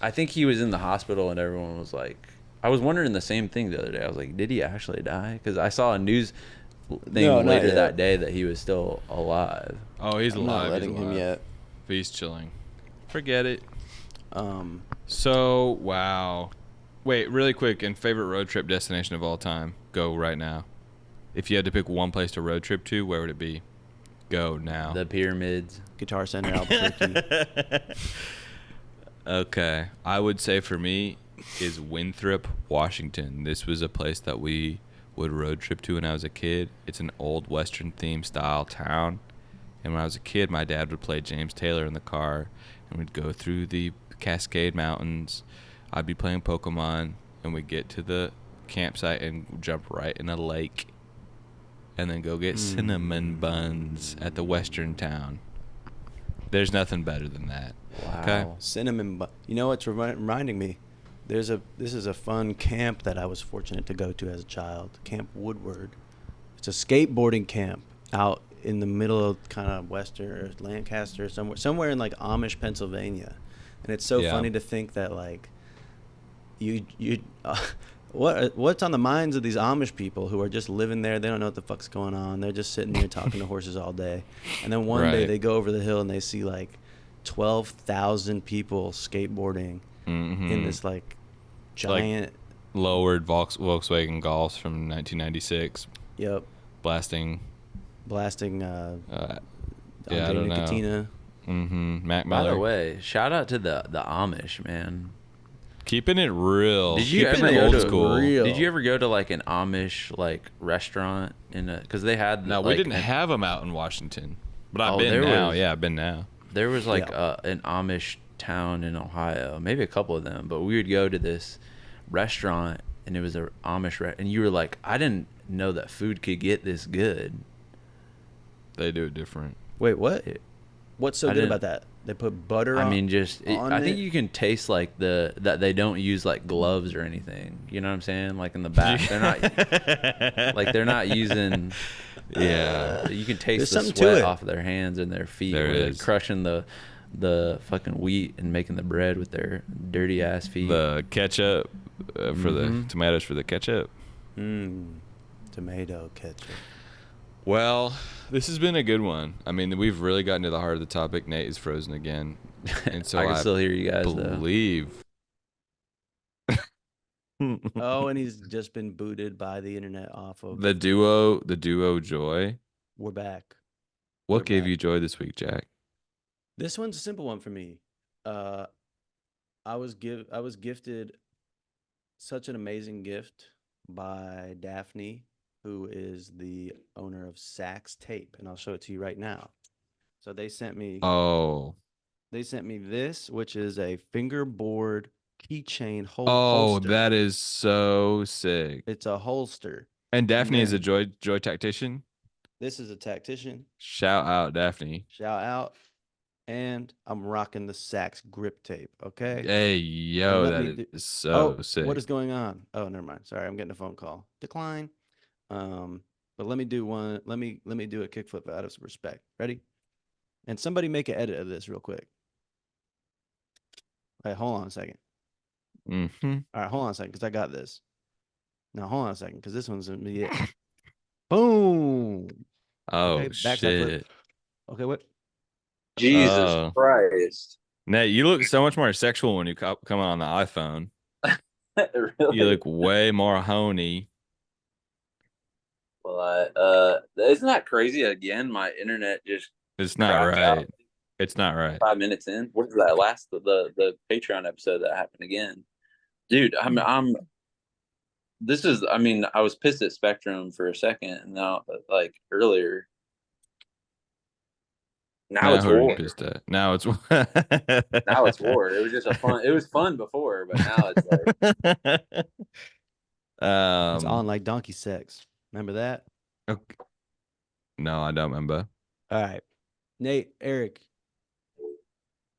[SPEAKER 2] I think he was in the hospital and everyone was like, I was wondering the same thing the other day. I was like, did he actually die? Because I saw a news thing
[SPEAKER 3] No, not
[SPEAKER 2] later
[SPEAKER 3] yet.
[SPEAKER 2] that day that he was still alive.
[SPEAKER 1] Oh, he's
[SPEAKER 3] I'm
[SPEAKER 1] alive.
[SPEAKER 3] not letting
[SPEAKER 1] he's
[SPEAKER 3] him
[SPEAKER 1] alive.
[SPEAKER 3] yet.
[SPEAKER 1] He's chilling. Forget it.
[SPEAKER 3] Um,
[SPEAKER 1] So wow. Wait, really quick. And favorite road trip destination of all time? Go right now. If you had to pick one place to road trip to, where would it be? Go now.
[SPEAKER 2] The pyramids.
[SPEAKER 3] Guitar Center, Albuquerque.
[SPEAKER 1] Okay. I would say for me is Winthrop, Washington. This was a place that we would road trip to when I was a kid. It's an old Western themed style town. And when I was a kid, my dad would play James Taylor in the car and we'd go through the Cascade Mountains. I'd be playing Pokemon and we'd get to the campsite and jump right in a lake and then go get cinnamon buns at the Western town. There's nothing better than that.
[SPEAKER 2] Wow.
[SPEAKER 1] Okay.
[SPEAKER 3] Cinnamon. You know what's reminding me? This is a fun camp that I was fortunate to go to as a child. Camp Woodward. It's a skateboarding camp out in the middle of kind of Western or Lancaster, somewhere in like Amish, Pennsylvania. And it's so funny to think that like you what's on the minds of these Amish people who are just living there. They don't know what the fuck's going on. They're just sitting there talking to horses all day. And then one day they go over the hill and they see like 12,000 people skateboarding in this like giant,
[SPEAKER 1] like lowered Volkswagen Golfs from 1996.
[SPEAKER 3] Yep.
[SPEAKER 1] Blasting.
[SPEAKER 3] Andre Nicotina.
[SPEAKER 1] Mac
[SPEAKER 2] By
[SPEAKER 1] Miller.
[SPEAKER 2] the way, shout out to the Amish, man.
[SPEAKER 1] Keeping it real.
[SPEAKER 2] Did you
[SPEAKER 1] Keeping
[SPEAKER 2] ever
[SPEAKER 1] it
[SPEAKER 2] go
[SPEAKER 1] old
[SPEAKER 2] to
[SPEAKER 1] school.
[SPEAKER 2] Did you ever go to like an Amish like restaurant because they had
[SPEAKER 1] No,
[SPEAKER 2] like,
[SPEAKER 1] we didn't have them out in Washington, but I've
[SPEAKER 2] Oh,
[SPEAKER 1] been
[SPEAKER 2] there
[SPEAKER 1] now.
[SPEAKER 2] was-
[SPEAKER 1] Yeah, I've been now.
[SPEAKER 2] There was like an Amish town in Ohio, maybe a couple of them, but we would go to this restaurant and it was an Amish and you were like, I didn't know that food could get this good.
[SPEAKER 1] They do it different.
[SPEAKER 3] Wait, what? What's so
[SPEAKER 2] I
[SPEAKER 3] good
[SPEAKER 2] didn't-
[SPEAKER 3] about that? They put butter on.
[SPEAKER 2] I mean, I think
[SPEAKER 3] it?
[SPEAKER 2] you can taste like that they don't use like gloves or anything. You know what I'm saying? Like in the back, they're not like they're not using.
[SPEAKER 1] Yeah.
[SPEAKER 2] You can taste
[SPEAKER 3] There's
[SPEAKER 2] the
[SPEAKER 3] something to
[SPEAKER 2] sweat
[SPEAKER 3] it.
[SPEAKER 2] off of their hands and their feet.
[SPEAKER 1] There
[SPEAKER 2] where
[SPEAKER 1] is.
[SPEAKER 2] They're crushing the fucking wheat and making the bread with their dirty ass feet.
[SPEAKER 1] The ketchup for the tomatoes for the ketchup.
[SPEAKER 3] Tomato ketchup.
[SPEAKER 1] Well, this has been a good one. I mean, we've really gotten to the heart of the topic. Nate is frozen again, and so
[SPEAKER 2] I can still hear you guys though.
[SPEAKER 1] believe.
[SPEAKER 3] Oh, and he's just been booted by the internet off of.
[SPEAKER 1] the duo Joy.
[SPEAKER 3] We're back.
[SPEAKER 1] What
[SPEAKER 3] We're
[SPEAKER 1] gave
[SPEAKER 3] back.
[SPEAKER 1] you joy this week, Jack?
[SPEAKER 3] This one's a simple one for me. I was gifted such an amazing gift by Daphne, who is the owner of Sax Tape, and I'll show it to you right now. So they sent me this, which is a fingerboard keychain holster.
[SPEAKER 1] That is so sick.
[SPEAKER 3] It's a holster.
[SPEAKER 1] And Daphne is a
[SPEAKER 3] then-
[SPEAKER 1] joy tactician.
[SPEAKER 3] This is a tactician.
[SPEAKER 1] Shout out, Daphne.
[SPEAKER 3] Shout out. And I'm rocking the Sax grip tape. Okay.
[SPEAKER 1] Hey, yo,
[SPEAKER 3] let
[SPEAKER 1] that
[SPEAKER 3] me
[SPEAKER 1] is so sick.
[SPEAKER 3] What is going on? Oh, never mind. Sorry, I'm getting a phone call. Decline. But let me do one. Let me do a kickflip out of respect. Ready? And somebody make an edit of this real quick. All right, hold on a second.
[SPEAKER 1] Mm-hmm.
[SPEAKER 3] All right, hold on a second, because I got this. Now hold on a second, because this one's gonna be it. Boom.
[SPEAKER 1] Oh,
[SPEAKER 3] Okay, backside flip.
[SPEAKER 1] shit.
[SPEAKER 3] Okay, what?
[SPEAKER 5] Jesus
[SPEAKER 1] Oh.
[SPEAKER 5] Christ.
[SPEAKER 1] Nate, you look so much more sexual when you come on the iPhone.
[SPEAKER 5] Really?
[SPEAKER 1] You look way more honey.
[SPEAKER 5] Well, isn't that crazy? Again, my internet just
[SPEAKER 1] It's not
[SPEAKER 5] crapped
[SPEAKER 1] right.
[SPEAKER 5] out
[SPEAKER 1] It's not right.
[SPEAKER 5] 5 minutes in. What is that last the Patreon episode that happened again? Dude, I'm this is I mean, I was pissed at Spectrum for a second and now like earlier. Now it's
[SPEAKER 1] who are you
[SPEAKER 5] war.
[SPEAKER 1] pissed at? Now it's
[SPEAKER 5] Now it's war. It was just it was fun before, but now it's like
[SPEAKER 3] It's on like donkey sex. Remember that?
[SPEAKER 1] Okay. No, I don't remember.
[SPEAKER 3] All right. Nate, Eric.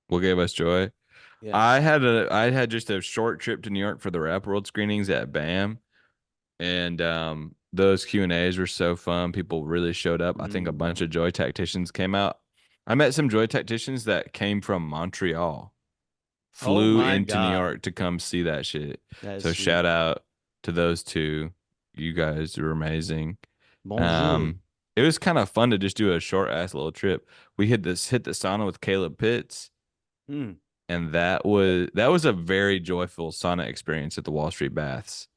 [SPEAKER 1] What gave us joy?
[SPEAKER 3] Yeah.
[SPEAKER 1] I had just a short trip to New York for the Rap World screenings at BAM, and those Q&As were so fun. People really showed up. I think a bunch of Joy tacticians came out. I met some Joy tacticians that came from Montreal, flew
[SPEAKER 3] my
[SPEAKER 1] into
[SPEAKER 3] God.
[SPEAKER 1] New York to come see that shit.
[SPEAKER 3] That is
[SPEAKER 1] So
[SPEAKER 3] sweet.
[SPEAKER 1] shout out to those two. You guys are amazing.
[SPEAKER 3] Bonjour.
[SPEAKER 1] It was kind of fun to just do a short ass little trip. We hit the sauna with Caleb Pitts.
[SPEAKER 3] Mm.
[SPEAKER 1] And that was a very joyful sauna experience at the Wall Street Baths.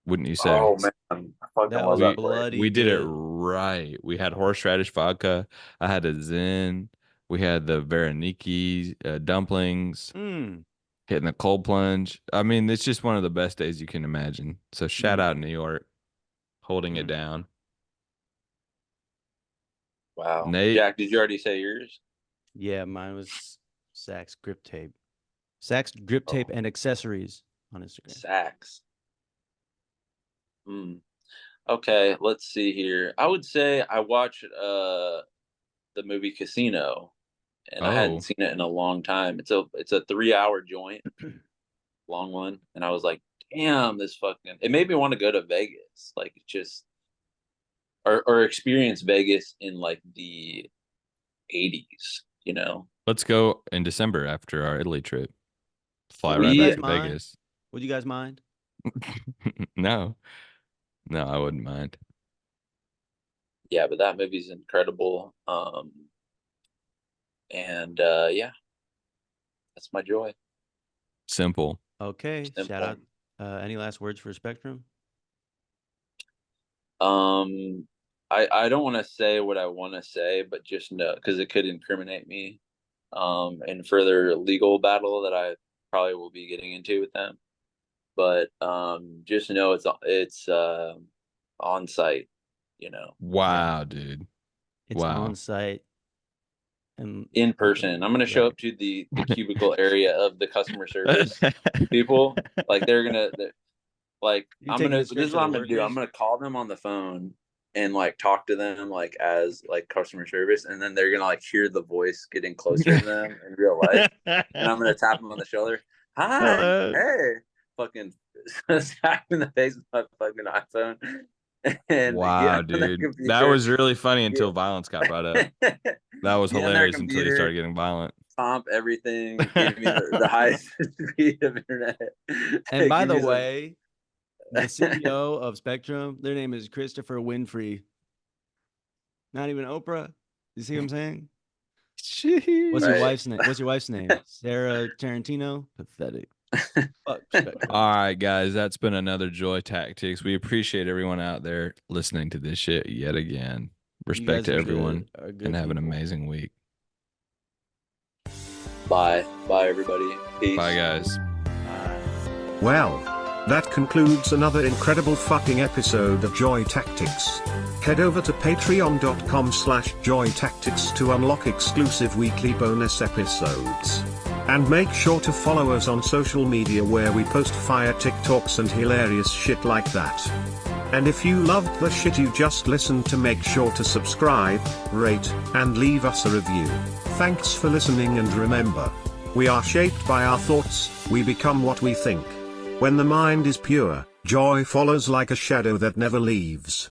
[SPEAKER 1] Wouldn't you say?
[SPEAKER 5] oh man, I fucking
[SPEAKER 3] That
[SPEAKER 5] love
[SPEAKER 3] was
[SPEAKER 5] that place.
[SPEAKER 3] bloody.
[SPEAKER 1] We did it
[SPEAKER 3] good.
[SPEAKER 1] right. We had horseradish vodka. I had a Zen. We had the Vareniki dumplings.
[SPEAKER 3] Mm.
[SPEAKER 1] Hitting the cold plunge. I mean, it's just one of the best days you can imagine. So shout out New York, holding it down.
[SPEAKER 5] Wow.
[SPEAKER 1] Nate?
[SPEAKER 5] Jack, did you already say yours?
[SPEAKER 3] Yeah, mine was Sax grip tape. Sax grip tape and accessories on Instagram.
[SPEAKER 5] Sacks. Okay, let's see here. I would say I watched the movie Casino. and I
[SPEAKER 1] Oh.
[SPEAKER 5] hadn't seen it in a long time. It's a 3-hour joint, long one, and I was like, damn, this fucking. It made me want to go to Vegas, like just or experience Vegas in like the 80s, you know.
[SPEAKER 1] Let's go in December after our Italy trip. Fly
[SPEAKER 5] We-
[SPEAKER 1] right
[SPEAKER 5] you
[SPEAKER 1] back
[SPEAKER 5] guys
[SPEAKER 1] to
[SPEAKER 6] mind?
[SPEAKER 1] Vegas.
[SPEAKER 6] Would you guys mind?
[SPEAKER 1] No. No, I wouldn't mind.
[SPEAKER 5] Yeah, but that movie's incredible. And yeah, that's my joy.
[SPEAKER 1] Simple.
[SPEAKER 6] Okay.
[SPEAKER 5] Simple.
[SPEAKER 6] Shout out. Any last words for Spectrum?
[SPEAKER 5] I don't want to say what I want to say, but just know, because it could incriminate me in further legal battle that I probably will be getting into with them. But just know it's on site, you know,
[SPEAKER 1] Wow, dude.
[SPEAKER 6] It's
[SPEAKER 1] Wow.
[SPEAKER 6] on site. And
[SPEAKER 5] in person. I'm going to show up to the cubicle area of the customer service people. Like like
[SPEAKER 6] You
[SPEAKER 5] I'm
[SPEAKER 6] taking
[SPEAKER 5] gonna.
[SPEAKER 6] the
[SPEAKER 5] This is
[SPEAKER 6] script
[SPEAKER 5] what
[SPEAKER 6] to
[SPEAKER 5] I'm
[SPEAKER 6] the
[SPEAKER 5] gonna do. I'm
[SPEAKER 6] workers?
[SPEAKER 5] gonna call them on the phone and like talk to them like as like customer service, and then they're gonna like hear the voice getting closer to them in real life, and I'm gonna tap them on the shoulder. Hi,
[SPEAKER 1] Hello.
[SPEAKER 5] hey, fucking slap in the face with my fucking iPhone, and
[SPEAKER 1] Wow,
[SPEAKER 5] get on their
[SPEAKER 1] dude.
[SPEAKER 5] computer.
[SPEAKER 1] That was really funny until
[SPEAKER 5] Yeah.
[SPEAKER 1] violence got brought up. That was
[SPEAKER 5] Get on their
[SPEAKER 1] hilarious until you
[SPEAKER 5] computer,
[SPEAKER 1] started getting violent.
[SPEAKER 5] Comp everything, give me the highest speed of internet.
[SPEAKER 6] And by
[SPEAKER 5] Give
[SPEAKER 6] the
[SPEAKER 5] me some-
[SPEAKER 6] way, the CEO of Spectrum, their name is Christopher Winfrey. Not even Oprah. You see what I'm saying? What's your
[SPEAKER 5] Right.
[SPEAKER 6] wife's name? What's your wife's name? Sarah Tarantino? Pathetic. Fuck Spectrum.
[SPEAKER 1] All right, guys, that's been another Joy Tactics. We appreciate everyone out there listening to this shit yet again. Respect to
[SPEAKER 6] guys are
[SPEAKER 1] everyone
[SPEAKER 6] good
[SPEAKER 1] and have an
[SPEAKER 6] people.
[SPEAKER 1] amazing week.
[SPEAKER 5] Bye everybody. Peace.
[SPEAKER 1] Bye, guys.
[SPEAKER 7] Well, that concludes another incredible fucking episode of Joy Tactics. Head over to patreon.com/joytactics to unlock exclusive weekly bonus episodes. And make sure to follow us on social media where we post fire TikToks and hilarious shit like that. And if you loved the shit you just listened to, make sure to subscribe, rate, and leave us a review. Thanks for listening, and remember, we are shaped by our thoughts, we become what we think. When the mind is pure, joy follows like a shadow that never leaves.